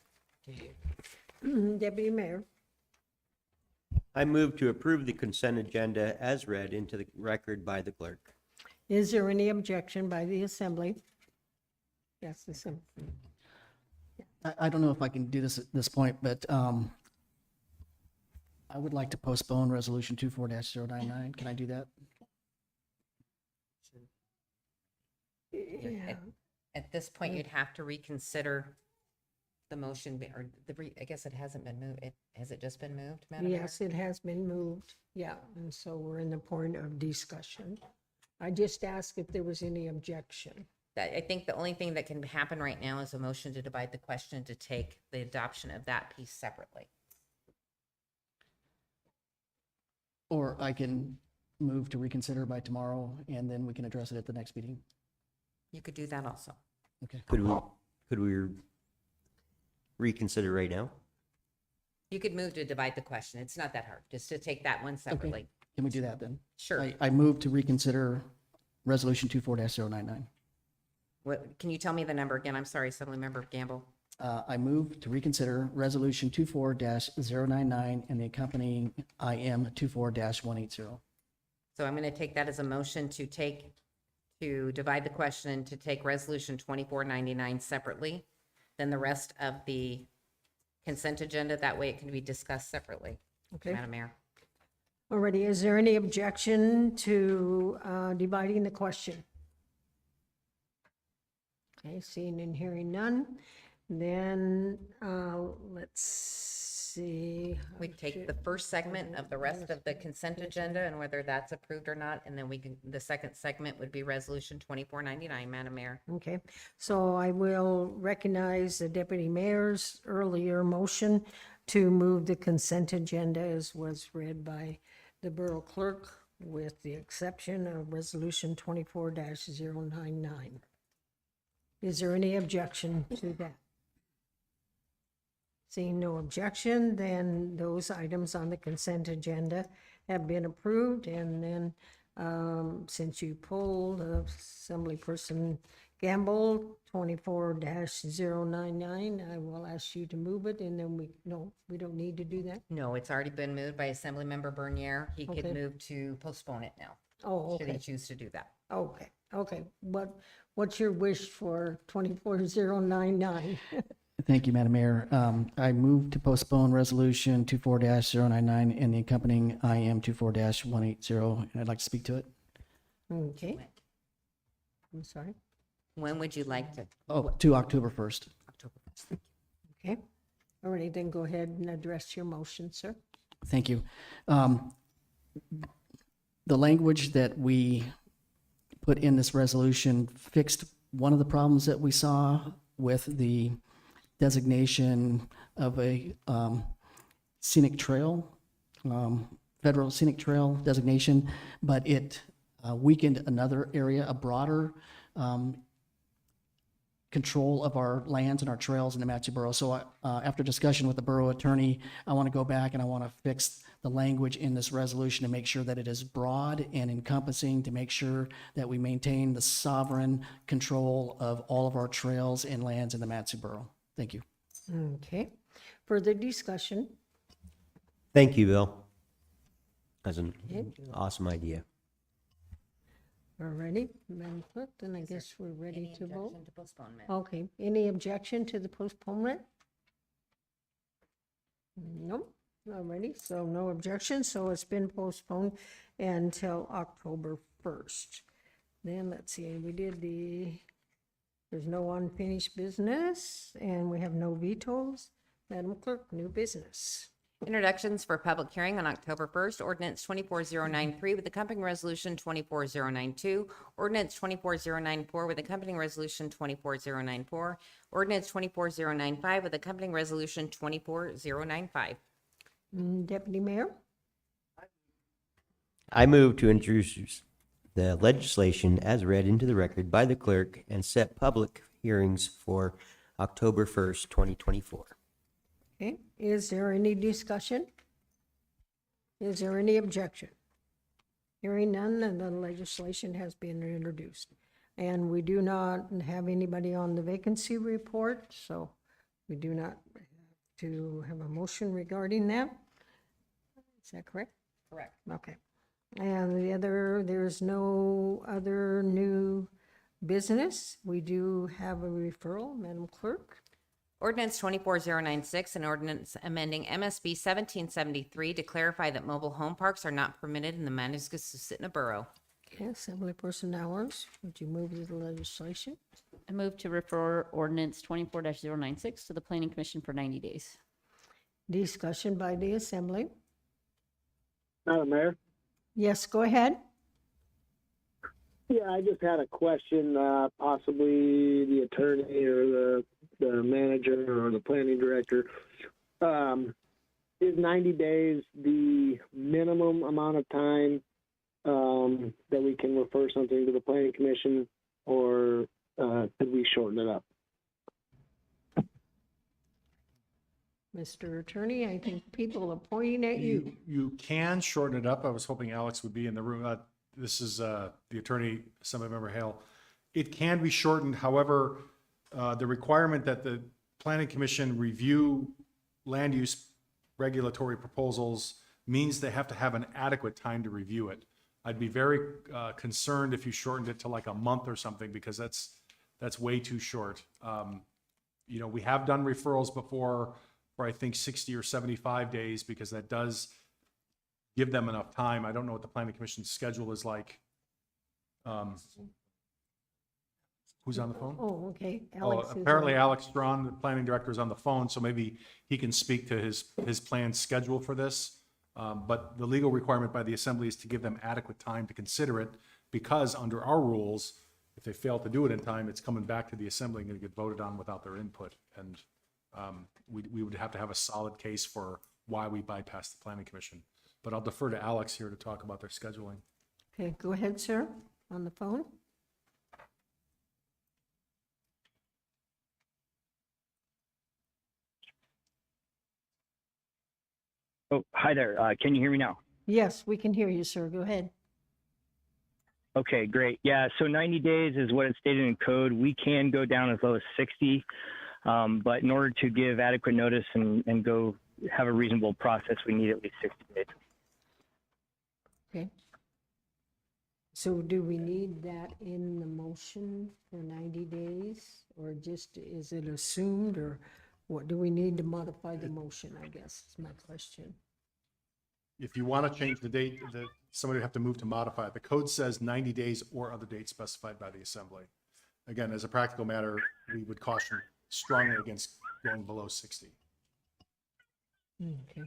Deputy Mayor. I move to approve the consent agenda as read into the record by the clerk. Is there any objection by the Assembly? Yes, the Assembly. I don't know if I can do this at this point, but I would like to postpone Resolution 24-099. Can I do that? Yeah. At this point, you'd have to reconsider the motion, or I guess it hasn't been moved. Has it just been moved, Madam Mayor? Yes, it has been moved. Yeah, and so we're in the point of discussion. I just asked if there was any objection. I think the only thing that can happen right now is a motion to divide the question to take the adoption of that piece separately. Or I can move to reconsider by tomorrow, and then we can address it at the next meeting. You could do that also. Okay. Could we reconsider right now? You could move to divide the question. It's not that hard, just to take that one separately. Can we do that then? Sure. I move to reconsider Resolution 24-099. What, can you tell me the number again? I'm sorry, Assemblymember Gamble. I move to reconsider Resolution 24-099 and the accompanying IM 24-180. So I'm going to take that as a motion to divide the question and to take Resolution 2499 separately, then the rest of the consent agenda. That way it can be discussed separately. Okay. Madam Mayor. Alrighty, is there any objection to dividing the question? Okay, seeing and hearing none, then let's see. We take the first segment of the rest of the consent agenda and whether that's approved or not, and then the second segment would be Resolution 2499, Madam Mayor. Okay, so I will recognize the Deputy Mayor's earlier motion to move the consent agenda as was read by the Borough Clerk, with the exception of Resolution 24-099. Is there any objection to that? Seeing no objection, then those items on the consent agenda have been approved. And then since you pulled Assemblyperson Gamble 24-099, I will ask you to move it, and then we don't need to do that. No, it's already been moved by Assemblymember Bernier. He Okay. could move to postpone it now. Oh, Should he okay. choose to do that. Okay. What's your wish for 24-099? Thank you, Madam Mayor. I move to postpone Resolution 24-099 and the accompanying IM 24-180, and I'd like to speak to it. Okay. I'm sorry. When would you like to? Oh, to October 1st. October 1st. Okay. All right, then go ahead and address your motion, sir. Thank you. The language that we put in this resolution fixed one of the problems that we saw with the designation of a scenic trail, federal scenic trail designation, but it weakened another area, a broader control of our lands and our trails in the Matsu Borough. So after discussion with the borough attorney, I want to go back and I want to fix the language in this resolution to make sure that it is broad and encompassing, to make sure that we maintain the sovereign control of all of our trails and lands in the Matsu Borough. Thank you. Okay. Further discussion? Thank you, Bill. That's an awesome idea. All righty, Madam Clerk, then I guess we're ready to vote. Objection to postponement? Okay, any objection to the postponement? No. Alrighty, so no objection, so it's been postponed until October 1st. Then, let's see, there's no unfinished business, and we have no vetoes. Madam Clerk, new business. Introductions for public hearing on October 1st, ordinance 24093 with accompanying resolution 24092, ordinance 24094 with accompanying resolution 24094, ordinance 24095 with accompanying resolution 24095. Deputy Mayor? I move to introduce the legislation as read into the record by the clerk and set public hearings for October 1st, 2024. Okay, is there any discussion? Is there any objection? Hearing none, and the legislation has been introduced. And we do not have anybody on the vacancy report, so we do not have to have a motion regarding that. Is that correct? Correct. Okay. And there's no other new business. We do have a referral, Madam Clerk. Ordinance 24096, an ordinance amending MSB 1773 to clarify that mobile home parks are not permitted in the Matanuska-Susitna Borough. Okay, Assemblyperson Hours, would you move the legislation? I move to refer ordinance 24-096 to the Planning Commission for 90 days. Discussion by the Assembly. Madam Mayor? Yes, go ahead. Yeah, I just had a question, possibly the attorney or the manager or the planning director. Is 90 days the minimum amount of time that we can refer something to the planning commission, or could we shorten it up? Mr. Attorney, I think people are pointing at you. You can shorten it up. I was hoping Alex would be in the room. This is the attorney, Assemblymember Hale. It can be shortened. However, the requirement that the Planning Commission review land use regulatory proposals means they have to have an adequate time to review it. I'd be very concerned if you shortened it to like a month or something, because that's way too short. You know, we have done referrals before for I think 60 or 75 days, because that does give them enough time. I don't know what the Planning Commission's schedule is like. Who's on the phone? Oh, okay. Oh, apparently Alex Strawn, the planning director, is on the phone, so maybe he can speak to his planned schedule for this. But the legal requirement by the Assembly is to give them adequate time to consider it, because under our rules, if they fail to do it in time, it's coming back to the Assembly and going to get voted on without their input. And we would have to have a solid case for why we bypassed the Planning Commission. But I'll defer to Alex here to talk about their scheduling. Okay, go ahead, sir, on the phone. Oh, hi there. Can you hear me now? Yes, we can hear you, sir. Go ahead. Okay, great. Yeah, so 90 days is what it's stated in code. We can go down as low as 60, but in order to give adequate notice and go have a reasonable process, we need at least 60 days. Okay. So do we need that in the motion for 90 days, or just, is it assumed, or what do we need to modify the motion, I guess is my question. If you want to change the date, somebody would have to move to modify it. The code says 90 days or other date specified by the Assembly. Again, as a practical matter, we would caution strongly against going below 60. Okay.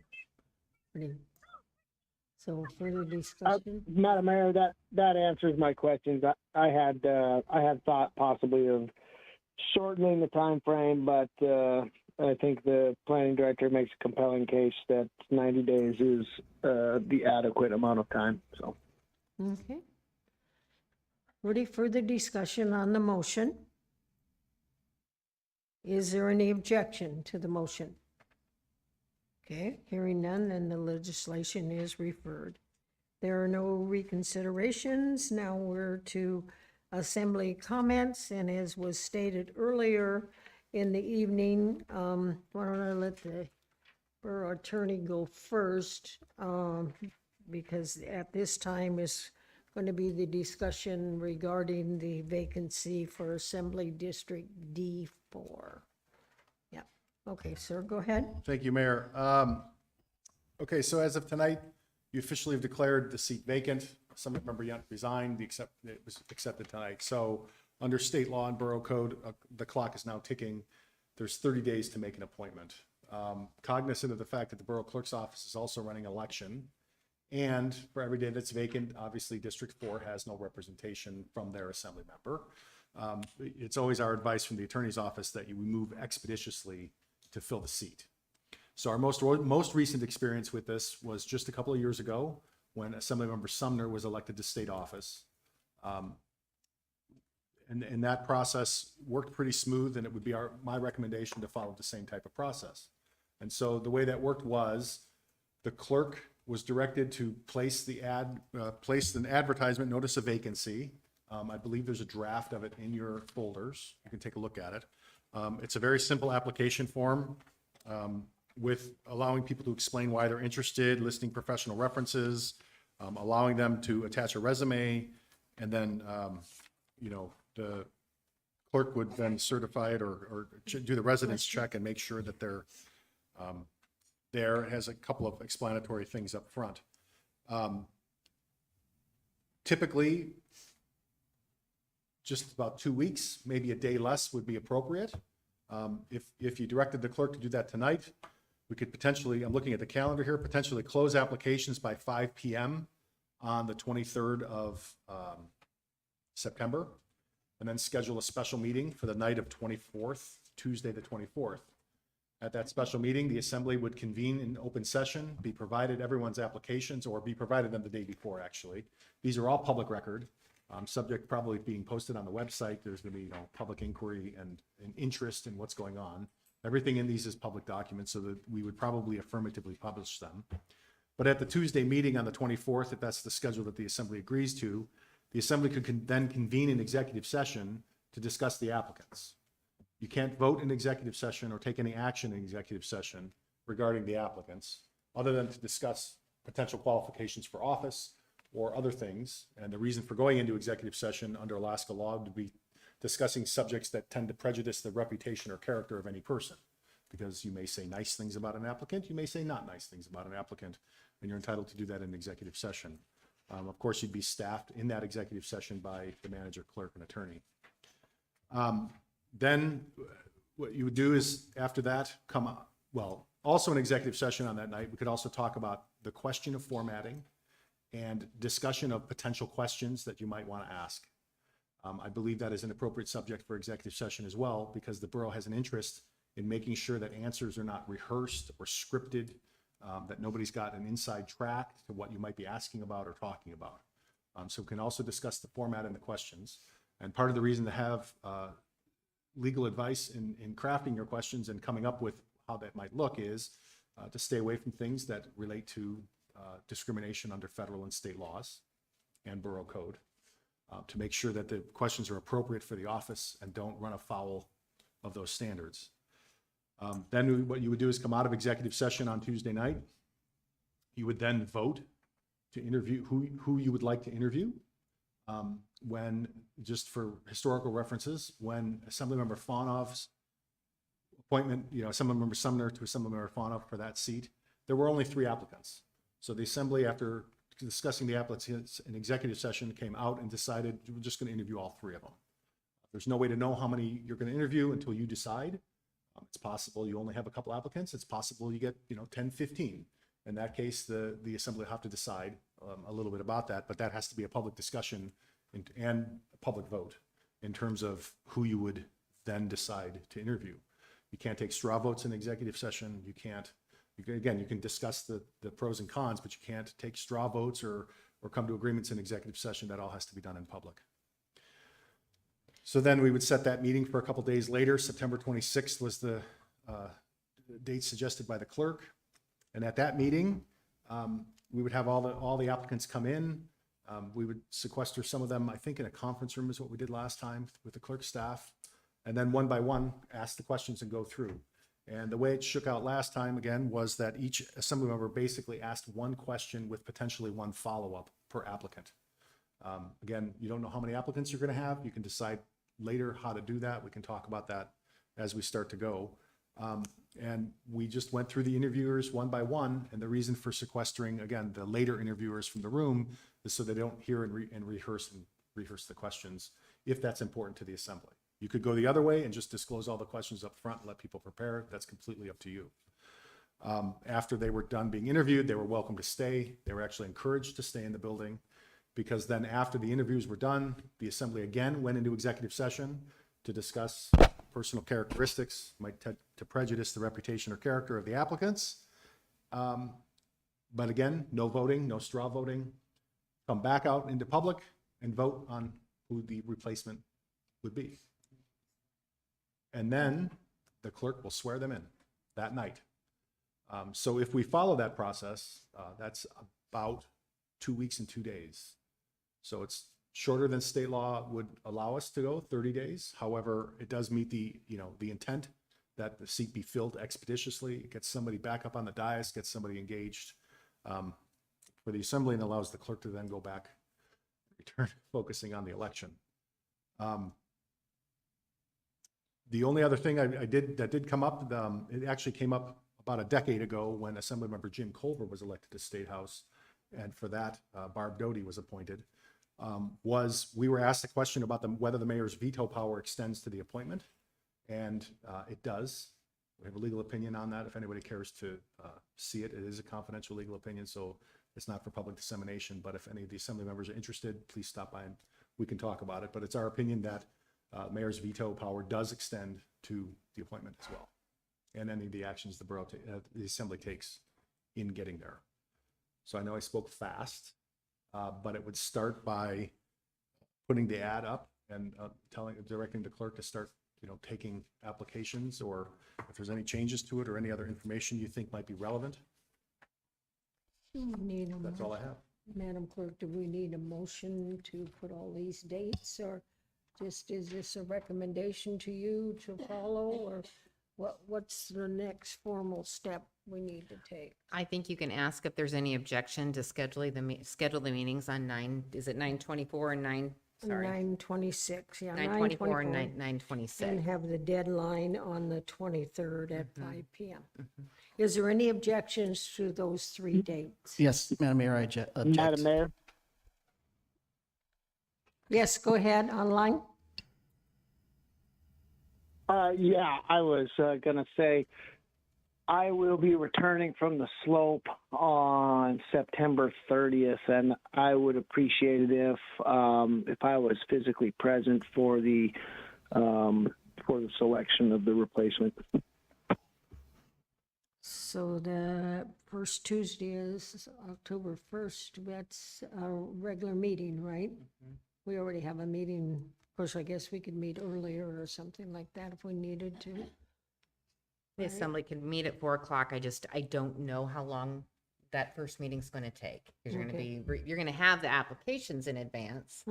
Brilliant. So further discussion? Madam Mayor, that answers my questions. I had thought possibly of shortening the time frame, but I think the planning director makes a compelling case that 90 days is the adequate amount of time. So. Okay. Ready further discussion on the motion? Is there any objection to the motion? Okay, hearing none, then the legislation is referred. There are no reconsiderations. Now we're to Assembly comments, and as was stated earlier in the evening, why don't I let the borough attorney go first, because at this time is going to be the discussion regarding the vacancy for Assembly District D4. Yeah, okay, sir, go ahead. Thank you, Mayor. Okay, so as of tonight, you officially have declared the seat vacant. Assembly member Yunt resigned, it was accepted tonight. So under state law and borough code, the clock is now ticking. There's 30 days to make an appointment. Cognizant of the fact that the borough clerk's office is also running election, and for every day that's vacant, obviously District 4 has no representation from their assembly member. It's always our advice from the attorney's office that you move expeditiously to fill the seat. So our most recent experience with this was just a couple of years ago when Assemblymember Sumner was elected to state office. And that process worked pretty smooth, and it would be my recommendation to follow the same type of process. And so the way that worked was the clerk was directed to place an advertisement notice of vacancy. I believe there's a draft of it in your folders. You can take a look at it. It's a very simple application form with allowing people to explain why they're interested, listing professional references, allowing them to attach a resume, and then, the clerk would then certify it or do the residence check and make sure that they're there. It has a couple of explanatory things up front. Typically, just about 2 weeks, maybe a day less would be appropriate. If you directed the clerk to do that tonight, we could potentially, I'm looking at the calendar here, potentially close applications by 5 p.m. on the 23rd of September, and then schedule a special meeting for the night of 24th, Tuesday the 24th. At that special meeting, the assembly would convene in open session, be provided everyone's applications, or be provided them the day before, actually. These are all public record, subject probably being posted on the website. There's going to be public inquiry and interest in what's going on. Everything in these is public documents, so that we would probably affirmatively publish them. But at the Tuesday meeting on the 24th, if that's the schedule that the assembly agrees to, the assembly could then convene an executive session to discuss the applicants. You can't vote in executive session or take any action in executive session regarding the applicants, other than to discuss potential qualifications for office or other things. And the reason for going into executive session under Alaska law would be discussing subjects that tend to prejudice the reputation or character of any person. Because you may say nice things about an applicant, you may say not nice things about an applicant, and you're entitled to do that in executive session. Of course, you'd be staffed in that executive session by the manager, clerk, and attorney. Then what you would do is after that also in executive session on that night, we could also talk about the question of formatting and discussion of potential questions that you might want to ask. I believe that is an appropriate subject for executive session as well, because the borough has an interest in making sure that answers are not rehearsed or scripted, that nobody's got an inside track to what you might be asking about or talking about. So we can also discuss the format and the questions. And part of the reason to have legal advice in crafting your questions and coming up with how that might look is to stay away from things that relate to discrimination under federal and state laws and borough code, to make sure that the questions are appropriate for the office and don't run afoul of those standards. Then what you would do is come out of executive session on Tuesday night. You would then vote to interview who you would like to interview. When, just for historical references, when Assemblymember Fonov's appointment, Assemblymember Sumner to Assemblymember Fonov for that seat, there were only 3 applicants. So the assembly, after discussing the applicants in executive session, came out and decided we're just going to interview all 3 of them. There's no way to know how many you're going to interview until you decide. It's possible you only have a couple applicants. It's possible you get 10, 15. In that case, the assembly will have to decide a little bit about that, but that has to be a public discussion and a public vote in terms of who you would then decide to interview. You can't take straw votes in executive session. You can discuss the pros and cons, but you can't take straw votes or come to agreements in executive session. That all has to be done in public. So then we would set that meeting for a couple days later. September 26th was the date suggested by the clerk. And at that meeting, we would have all the applicants come in. We would sequester some of them, I think in a conference room is what we did last time with the clerk staff. And then one by one, ask the questions and go through. And the way it shook out last time, again, was that each assembly member basically asked one question with potentially one follow-up per applicant. Again, you don't know how many applicants you're going to have. You can decide later how to do that. We can talk about that as we start to go. And we just went through the interviewers one by one, and the reason for sequestering, again, the later interviewers from the room is so they don't hear and rehearse the questions, if that's important to the assembly. You could go the other way and just disclose all the questions up front and let people prepare. That's completely up to you. After they were done being interviewed, they were welcome to stay. They were actually encouraged to stay in the building, because then after the interviews were done, the assembly again went into executive session to discuss personal characteristics might tend to prejudice the reputation or character of the applicants. But again, no voting, no straw voting. Come back out into public and vote on who the replacement would be. And then the clerk will swear them in that night. So if we follow that process, that's about 2 weeks and 2 days. So it's shorter than state law would allow us to go, 30 days. However, it does meet the intent that the seat be filled expeditiously. It gets somebody back up on the dais, gets somebody engaged for the assembly, and allows the clerk to then go back, return focusing on the election. The only other thing that did come up, it actually came up about a decade ago when Assemblymember Jim Culver was elected to State House, and for that, Barb Doty was appointed. Was we were asked a question about whether the mayor's veto power extends to the appointment, and it does. We have a legal opinion on that. If anybody cares to see it, it is a confidential legal opinion, so it's not for public dissemination. But if any of the assembly members are interested, please stop by and we can talk about it. But it's our opinion that mayor's veto power does extend to the appointment as well, and any of the actions the assembly takes in getting there. So I know I spoke fast. But it would start by putting the ad up and directing the clerk to start, taking applications, or if there's any changes to it or any other information you think might be relevant. That's all I have. Madam Clerk, do we need a motion to put all these dates, or just is this a recommendation to you to follow, or what's the next formal step we need to take? I think you can ask if there's any objection to schedule the meetings on 9/24 and 9/26, yeah. 9/24 and 9/26. And have the deadline on the 23rd at 5 p.m. Is there any objections to those 3 dates? Yes, Madam Mayor, I object. Madam Mayor? Yes, go ahead, online. Yeah, I was going to say, I will be returning from the slope on September 30th, and I would appreciate it if I was physically present for the selection of the replacement. So the first Tuesday is October 1st. That's a regular meeting, right? We already have a meeting. Of course, I guess we could meet earlier or something like that if we needed to. The assembly can meet at 4 o'clock. I don't know how long that first meeting's going to take. Because you're going to have the applications in advance,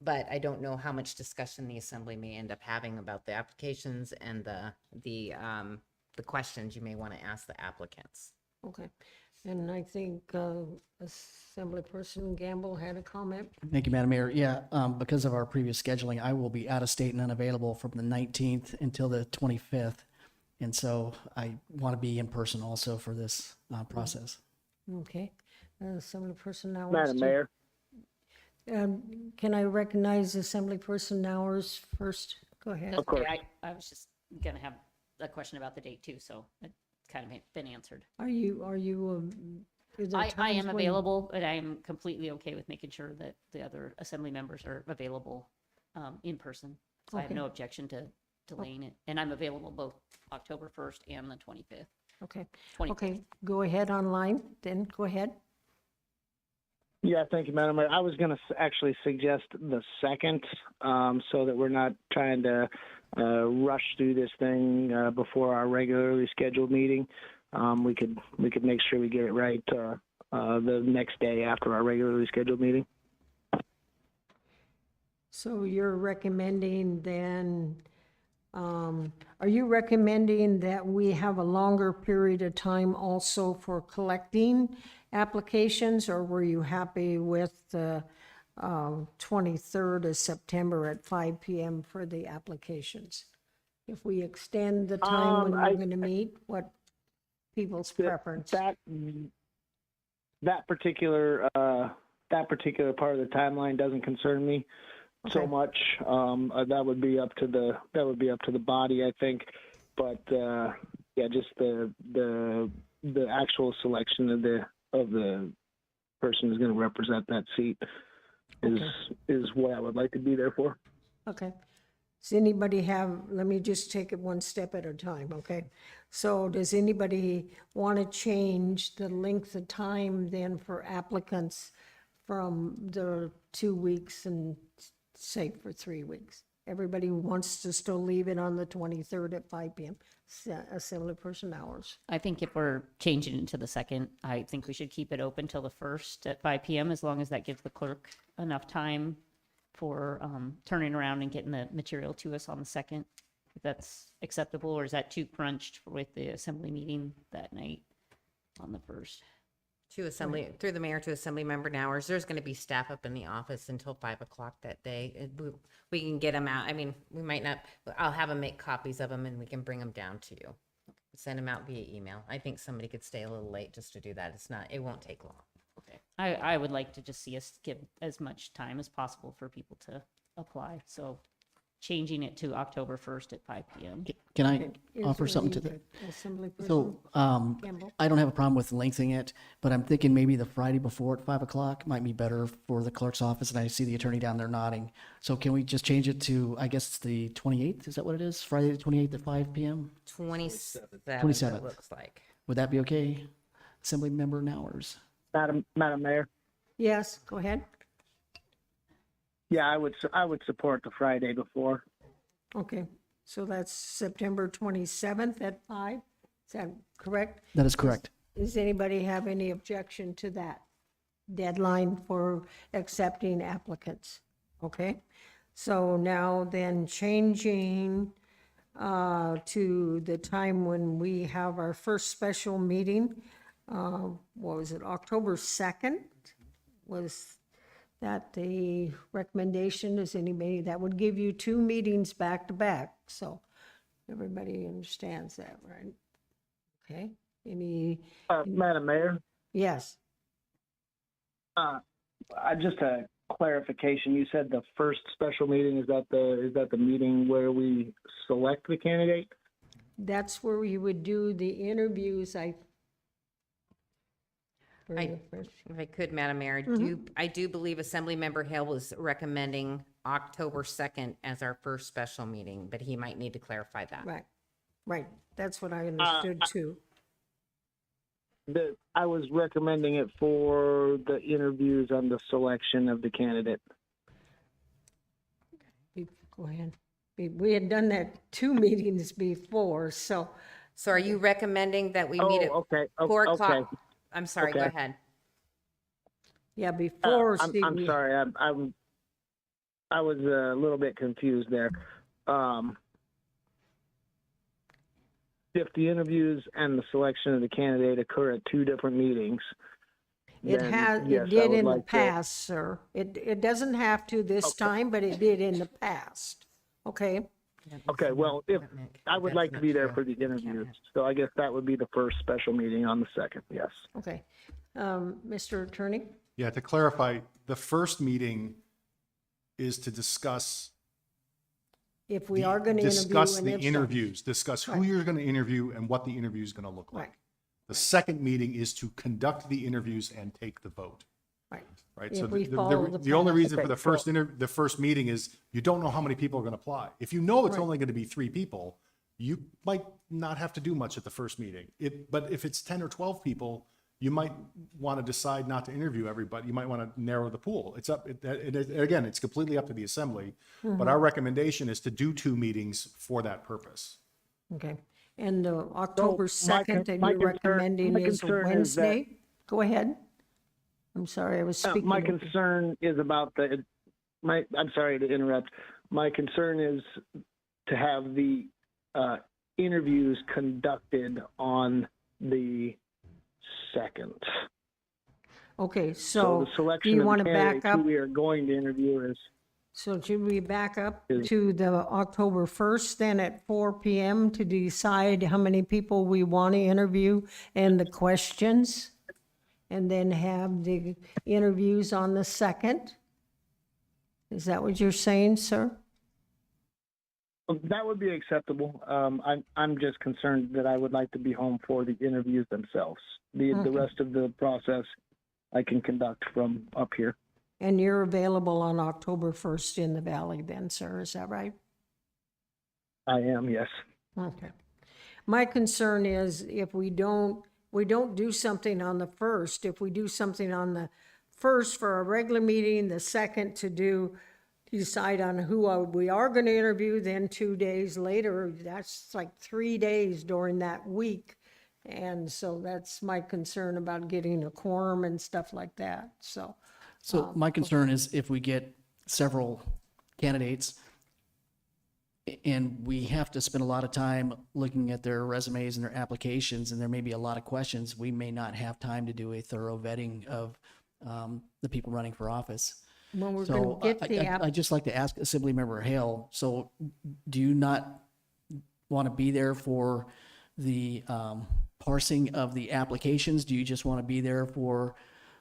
but I don't know how much discussion the assembly may end up having about the applications and the questions you may want to ask the applicants. Okay. And I think Assemblyperson Gamble had a comment. Thank you, Madam Mayor. Yeah, because of our previous scheduling, I will be out of state and unavailable from the 19th until the 25th. And so I want to be in person also for this process. Okay. Assemblyperson now. Madam Mayor? Can I recognize Assemblyperson Nowers first? Go ahead. Of course. I was just gonna have a question about the date too, so it's kind of been answered. Are you, is there I times am when- available, but I am completely okay with making sure that the other assembly members are available in person. So I have Okay. no objection to delaying it, and I'm available both October 1st and the 25th. Okay. 24th. Okay, go ahead online, then go ahead. Yeah, thank you, Madam Mayor. I was going to actually suggest the 2nd, so that we're not trying to rush through this thing before our regularly scheduled meeting. We could make sure we get it right the next day after our regularly scheduled meeting. So you're recommending then, are you recommending that we have a longer period of time also for collecting applications, or were you happy with the 23rd of September at 5 p.m. for the applications? If we extend the time when we're I- going to meet, what people's That- preference? That particular part of the timeline doesn't concern me so Okay. much. That would be up to the body, I think. But yeah, just the actual selection of the person who's going to represent that seat is what I would like to be there for. Okay. Does anybody have, let me just take it one step at a time, okay? So does anybody want to change the length of time then for applicants from the 2 weeks and say for 3 weeks? Everybody wants to still leave it on the 23rd at 5 p.m., assembly person hours. I think if we're changing it to the second, I think we should keep it open till the 1st at 5 p.m. as long as that gives the clerk enough time for turning around and getting the material to us on the 2nd. If that's acceptable, or is that too crunched with the assembly meeting that night on the 1st? To assembly, through the mayor to assembly member hours, there's going to be staff up in the office until 5 o'clock that day. We can get them out. I mean, we might not, I'll have them make copies of them and we can bring them down to you. Send them out via email. I think somebody could stay a little late just to do that. It won't take long. Okay. I would like to just see us give as much time as possible for people to apply. So changing it to October 1st at 5 p.m. Can I Is offer there something to any that? assembly person So, Campbell? I don't have a problem with lengthening it, but I'm thinking maybe the Friday before at 5 o'clock might be better for the clerk's office, and I see the attorney down there nodding. So can we just change it to, I guess it's the 28th, is that what it is? Friday the 28th at 5 p.m.? 27th, 27th. it looks like. Would that be okay? Assembly member hours? Madam Mayor. Yes, go ahead. Yeah, I would support the Friday before. Okay, so that's September 27th at 5? Is that correct? That is correct. Does anybody have any objection to that deadline for accepting applicants? Okay, so now then changing to the time when we have our first special meeting. What was it, October 2nd? Was that the recommendation? Is anybody, that would give you 2 meetings back to back, so everybody understands that, right? Okay, Madam Mayor, yes, just a clarification. You said the first special meeting, is that the meeting where we select the candidate? that's where we would do the interviews, for the first- If I could, Madam Mayor, I do believe Assemblymember Hill was recommending October 2nd as our first special meeting, but he might need to clarify that. Right, that's what I understood too. I was recommending it for the interviews and the selection of the candidate. Go ahead. We had done that 2 meetings before, so. So are you recommending that we meet at okay. 4 o'clock? Okay. I'm sorry, go Okay. ahead. Yeah, before. I'm sorry. I was a little bit confused there. If the interviews and the selection of the candidate occur at 2 different meetings, It then has, yes, it I did would in the like to- past, sir. It doesn't have to this time, but it did in the past. Okay, Okay, well, if I would like to be there for the interviews, so I guess that would be the first special meeting on the 2nd. Yes. okay. Mr. Attorney? Yeah, to clarify, the first meeting is to discuss If we are going to interview. discuss and the if so- interviews, discuss who Right. you're going to interview and what the interview is going to look like. Right. The second meeting is to conduct the interviews and take the vote. Right. Right. If So we the follow the only path. reason for Okay, the first meeting is you don't know how many people are going to apply. If you know it's Right. only going to be 3 people, you might not have to do much at the first meeting. But if it's 10 or 12 people, you might want to decide not to interview everybody. You might want to narrow the pool. It's up, again, it's completely up to the assembly. But our recommendation is to do 2 meetings for that purpose. Okay, and October my 2nd that you're recommending my is a concern is that- Wednesday? Go ahead. I'm sorry, I was speaking. My over you. concern is about I'm sorry to interrupt. My concern is to have the interviews conducted on the 2nd. Okay, So so the do selection you of want the to back candidates up? who we are going to interview is, So should we back up to the October 1st then at 4 PM to decide how many people we want to interview and the questions? And then have the interviews on the 2nd? Is that what you're saying, sir? That would be acceptable. I'm just concerned that I would like to be home for the interviews themselves. The rest of the process I can conduct from up here. And you're available on October 1st in the Valley then, sir, is that right? I am, yes. Okay. My concern is if we don't do something on the 1st, if we do something on the 1st for a regular meeting, the 2nd to decide on who we are going to interview, then 2 days later, that's like 3 days during that week. And so that's my concern about getting a quorum and stuff like that, so. So my concern is if we get several candidates and we have to spend a lot of time looking at their resumes and their applications, and there may be a lot of questions, we may not have time to do a thorough vetting of the people running for office. Well, we're So going to get the I'd just like to ask Assemblymember Hale, so do you not want to be there for the parsing of the applications? Do you just want to be there for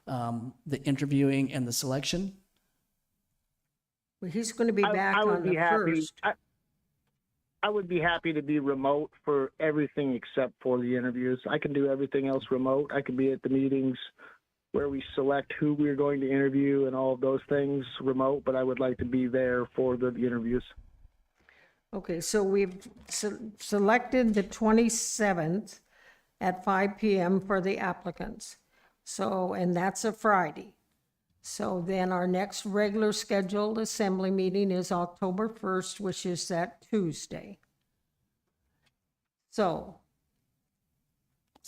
the interviewing and the selection? Well, he's going to be back I would on be the happy. 1st. I would be happy to be remote for everything except for the interviews. I can do everything else remote. I can be at the meetings where we select who we're going to interview and all of those things remote, but I would like to be there for the interviews. Okay, so we've selected the 27th at 5 PM for the applicants. So, and that's a Friday. So then our next regular scheduled assembly meeting is October 1st, which is that Tuesday. So,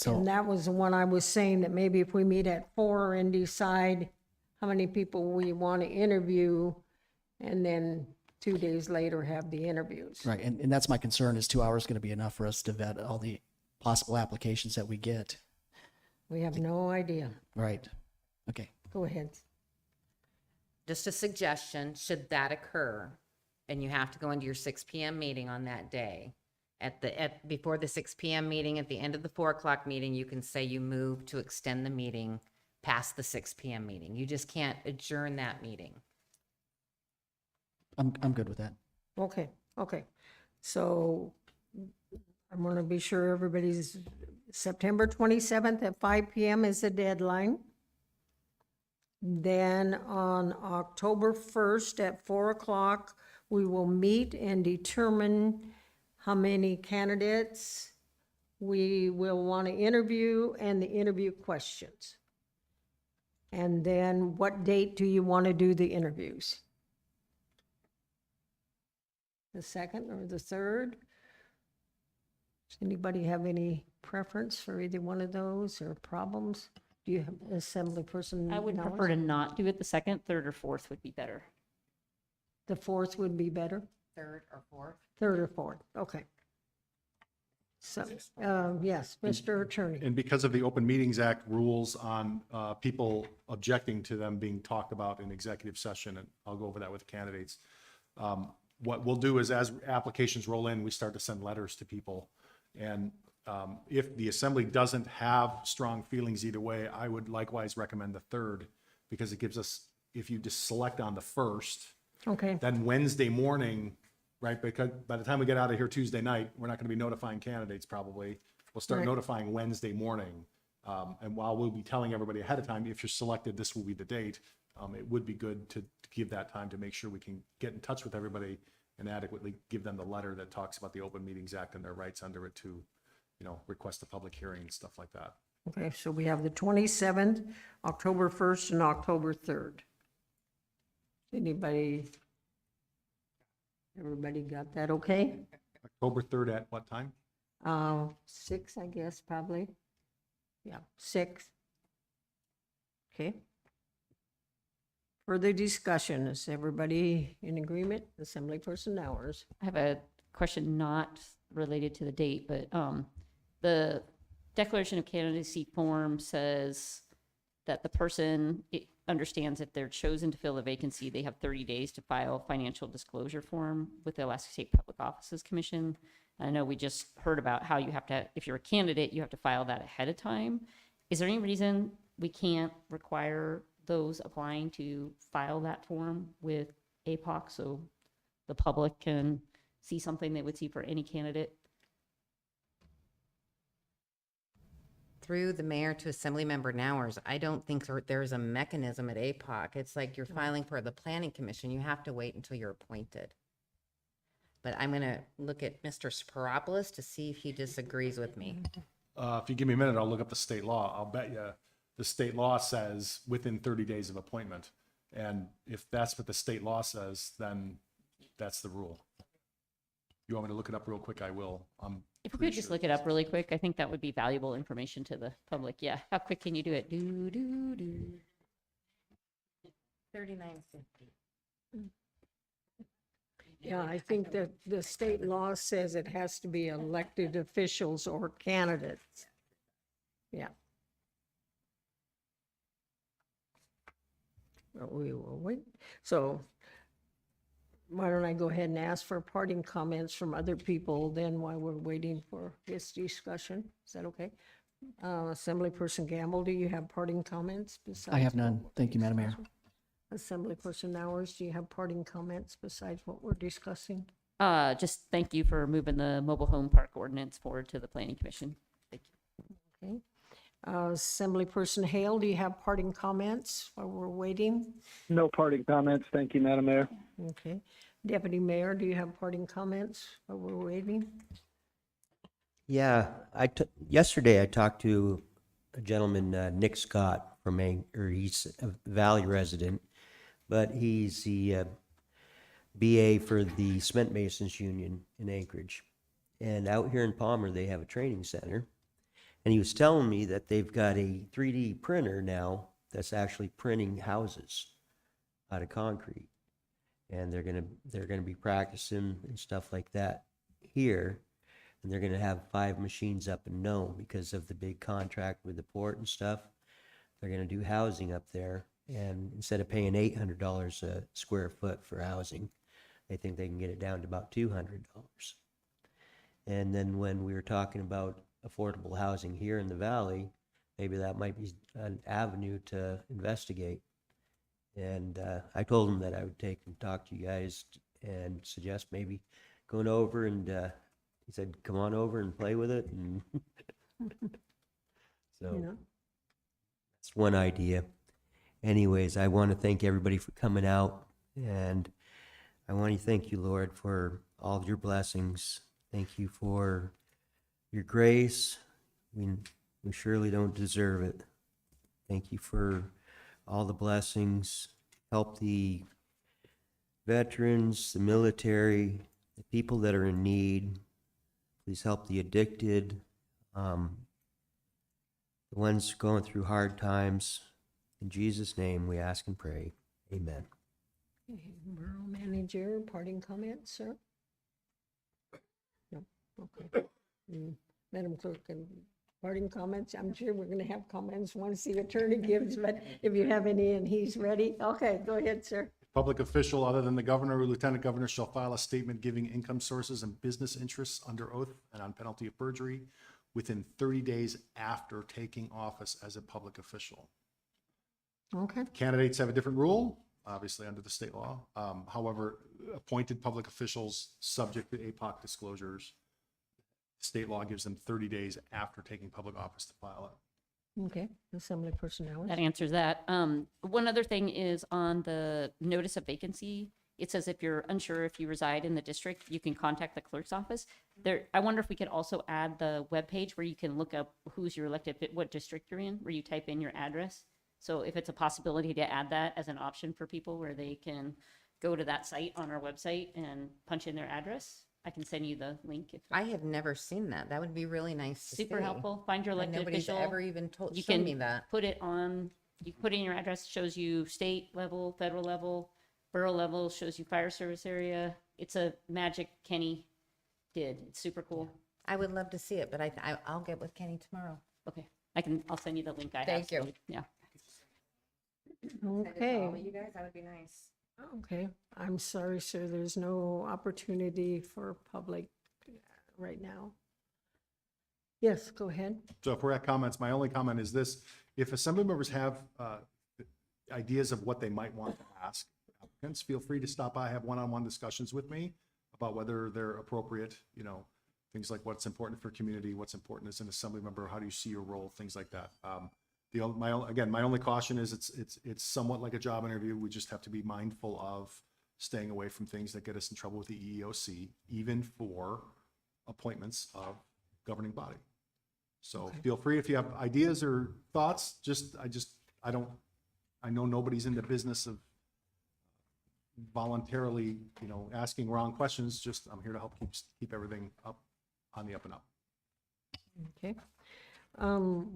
and that was the one I was saying that maybe if we meet at 4 and decide how many people we want to interview, and then 2 days later have the interviews. Right, and that's my concern, is 2 hours going to be enough for us to vet all the possible applications that we get? We have no idea. Right, okay. Go ahead. Just a suggestion, should that occur, and you have to go into your 6 PM meeting on that day, before the 6 PM meeting, at the end of the 4 o'clock meeting, you can say you move to extend the meeting past the 6 PM meeting. You just can't adjourn that meeting. I'm good with that. Okay. So I'm going to be sure everybody's, September 27th at 5 PM is the deadline. Then on October 1st at 4 o'clock, we will meet and determine how many candidates we will want to interview and the interview questions. And then what date do you want to do the interviews? The 2nd or the 3rd? Does anybody have any preference for either one of those or problems? Do you have an assembly person? I would knowledge? prefer to not do it the 2nd, 3rd, or 4th would be better. The 4th would be better? 3rd or 4th? 3rd or 4th, okay. So, yes, Mr. Attorney. And because of the Open Meetings Act rules on people objecting to them being talked about in executive session, and I'll go over that with candidates. What we'll do is, as applications roll in, we start to send letters to people. And if the assembly doesn't have strong feelings either way, I would likewise recommend the 3rd, because it gives us, if you just select on the 1st, Okay. then Wednesday morning, right, because by the time we get out of here Tuesday night, we're not going to be notifying candidates probably. We'll start Right. notifying Wednesday morning. And while we'll be telling everybody ahead of time, if you're selected, this will be the date, it would be good to give that time to make sure we can get in touch with everybody and adequately give them the letter that talks about the Open Meetings Act and their rights under it to, request a public hearing and stuff like that. Okay, so we have the 27th, October 1st, and October 3rd. Everybody got that okay? October 3rd at what time? 6, I guess, probably. Yeah, 6. Okay. Further discussion, is everybody in agreement? Assemblyperson Nowers. I have a question not related to the date, but the Declaration of Candidacy form says that the person understands if they're chosen to fill the vacancy, they have 30 days to file financial disclosure form with the Alaska State Public Offices Commission. I know we just heard about how you have to, if you're a candidate, you have to file that ahead of time. Is there any reason we can't require those applying to file that form with APOC so the public can see something they would see for any candidate? Through the mayor to assembly member Nowers, I don't think there's a mechanism at APOC. It's like you're filing for the planning commission. You have to wait until you're appointed. But I'm gonna look at Mr. Sparopoulos to see if he disagrees with me. If you give me a minute, I'll look up the state law. I'll bet you the state law says within 30 days of appointment. And if that's what the state law says, then that's the rule. You want me to look it up real quick? I will. If we could just look it up really quick, I think that would be valuable information to the public. Yeah, how quick can you do it? 3950. Yeah, I think that the state law says it has to be elected officials or candidates. Yeah. But we will wait. So why don't I go ahead and ask for parting comments from other people then while we're waiting for this discussion? Is that okay? Assemblyperson Gamble, do you have parting comments besides? I have none. Thank you, Madam Mayor. Assemblyperson Nowers, do you have parting comments besides what we're discussing? Just thank you for moving the mobile home park ordinance forward to the planning commission. Thank you. Okay. Assemblyperson Hale, do you have parting comments while we're waiting? No parting comments. Thank you, Madam Mayor. Okay. Deputy Mayor, do you have parting comments while we're waiting? Yeah, yesterday I talked to a gentleman, Nick Scott he's a Valley resident, but he's the BA for the Cement Masons Union in Anchorage. And out here in Palmer, they have a training center. And he was telling me that they've got a 3D printer now that's actually printing houses out of concrete. And they're gonna be practicing and stuff like that here. And they're gonna have 5 machines up in Nome because of the big contract with the port and stuff. They're gonna do housing up there, and instead of paying $800 a square foot for housing, they think they can get it down to about $200. And then when we were talking about affordable housing here in the valley, maybe that might be an avenue to investigate. And I told him that I would take and talk to you guys and suggest maybe going over, and he said, come on over and play with it. And so that's one idea. Anyways, I want to thank everybody for coming out, and I want to thank you, Lord, for all of your blessings. Thank you for your grace. We surely don't deserve it. Thank you for all the blessings. Help the veterans, the military, the people that are in need. Please help the addicted, the ones going through hard times. In Jesus' name we ask and pray. Amen. Okay, Borough Manager, parting comments, sir? No, okay. Madam Clerk, and parting comments? I'm sure we're gonna have comments once the attorney gives, but if you have any and he's ready, okay, go ahead, sir. Public official other than the governor or lieutenant governor shall file a statement giving income sources and business interests under oath and on penalty of perjury within 30 days after taking office as a public official. Okay. Candidates have a different rule, obviously under the state law. However, appointed public officials subject to APOC disclosures, state law gives them 30 days after taking public office to file it. Okay, Assemblyperson Nowers. That answers that. One other thing is on the notice of vacancy, it says if you're unsure if you reside in the district, you can contact the clerk's office. I wonder if we could also add the webpage where you can look up who's your elected, what district you're in, where you type in your address. So if it's a possibility to add that as an option for people where they can go to that site on our website and punch in their address, I can send you the link. I have never seen that. That would be really nice to see. Super helpful. Find your And elected nobody's official. ever even You shown can me that. put it on, you put in your address, shows you state level, federal level, borough level, shows you fire service area. It's a magic Kenny did. It's super cool. I would love to see it, but I'll get with Kenny tomorrow. Okay, I'll send you the link I have. Thank you. Yeah. Okay. You guys, that would be nice. Okay, I'm sorry, sir, there's no opportunity for public right now. Yes, go ahead. So if we're at comments, my only comment is this: if assembly members have ideas of what they might want to ask applicants, feel free to stop by, have one-on-one discussions with me about whether they're appropriate, things like what's important for community, what's important as an assembly member, how do you see your role, things like that. My only caution is it's somewhat like a job interview. We just have to be mindful of staying away from things that get us in trouble with the EEOC, even for appointments of governing body. So feel free if you have ideas or thoughts. I know nobody's in the business of voluntarily, asking wrong questions. Just I'm here to help keep everything up on the up and up. Okay.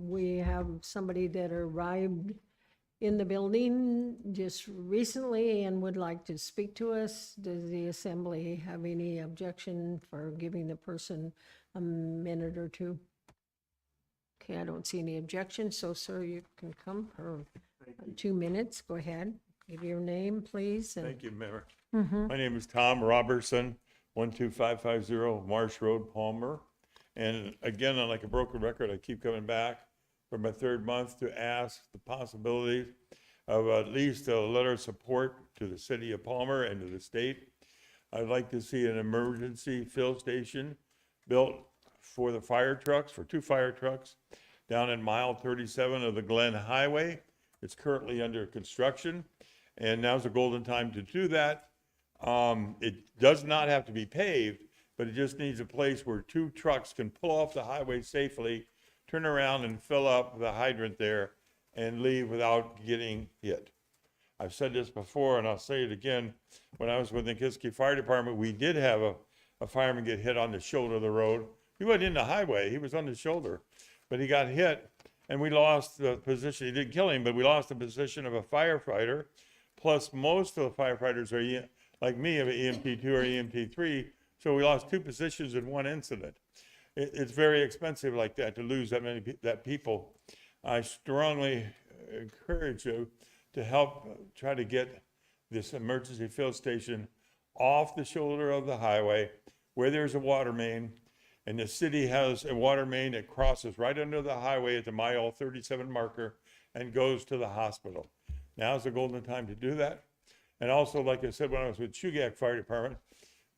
We have somebody that arrived in the building just recently and would like to speak to us. Does the assembly have any objection for giving the person a minute or two? Okay, I don't see any objection, so sir, you can come for 2 minutes. Go ahead. Give your name, please. Thank you, Mayor. Mhm. My name is Tom Robertson, 12550 Marsh Road, Palmer. And again, like a broken record, I keep coming back for my third month to ask the possibility of at least a letter of support to the city of Palmer and to the state. I'd like to see an emergency fill station built for the fire trucks, for 2 fire trucks, down in mile 37 of the Glen Highway. It's currently under construction, and now's the golden time to do that. It does not have to be paved, but it just needs a place where 2 trucks can pull off the highway safely, turn around and fill up the hydrant there, and leave without getting hit. I've said this before, and I'll say it again. When I was with the Nikiski Fire Department, we did have a fireman get hit on the shoulder of the road. He wasn't in the highway, he was on the shoulder, but he got hit, and we lost the position. He didn't kill him, but we lost the position of a firefighter. Plus, most of the firefighters are, like me, of EMT2 or EMT3, so we lost 2 positions in one incident. It's very expensive like that to lose that people. I strongly encourage you to help try to get this emergency fill station off the shoulder of the highway where there's a water main, and the city has a water main that crosses right under the highway at the mile 37 marker and goes to the hospital. Now's the golden time to do that. And also, like I said, when I was with Chugach Fire Department,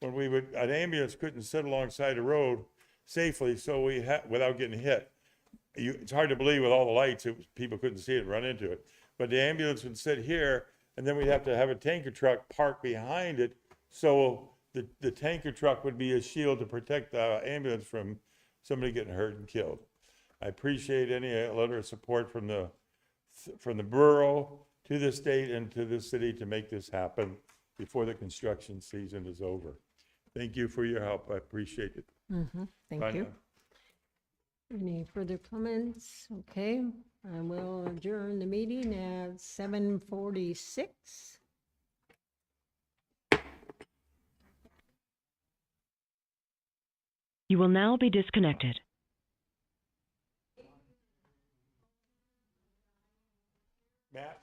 when an ambulance couldn't sit alongside the road safely, so without getting hit. It's hard to believe with all the lights, people couldn't see it and run into it. But the ambulance would sit here, and then we'd have to have a tanker truck parked behind it, so the tanker truck would be a shield to protect the ambulance from somebody getting hurt and killed. I appreciate any letter of support from the borough to the state and to the city to make this happen before the construction season is over. Thank you for your help. I appreciate it. Thank Bye you. now. Any further comments? Okay, I will adjourn the meeting at 7:46. You will now be disconnected. Matt?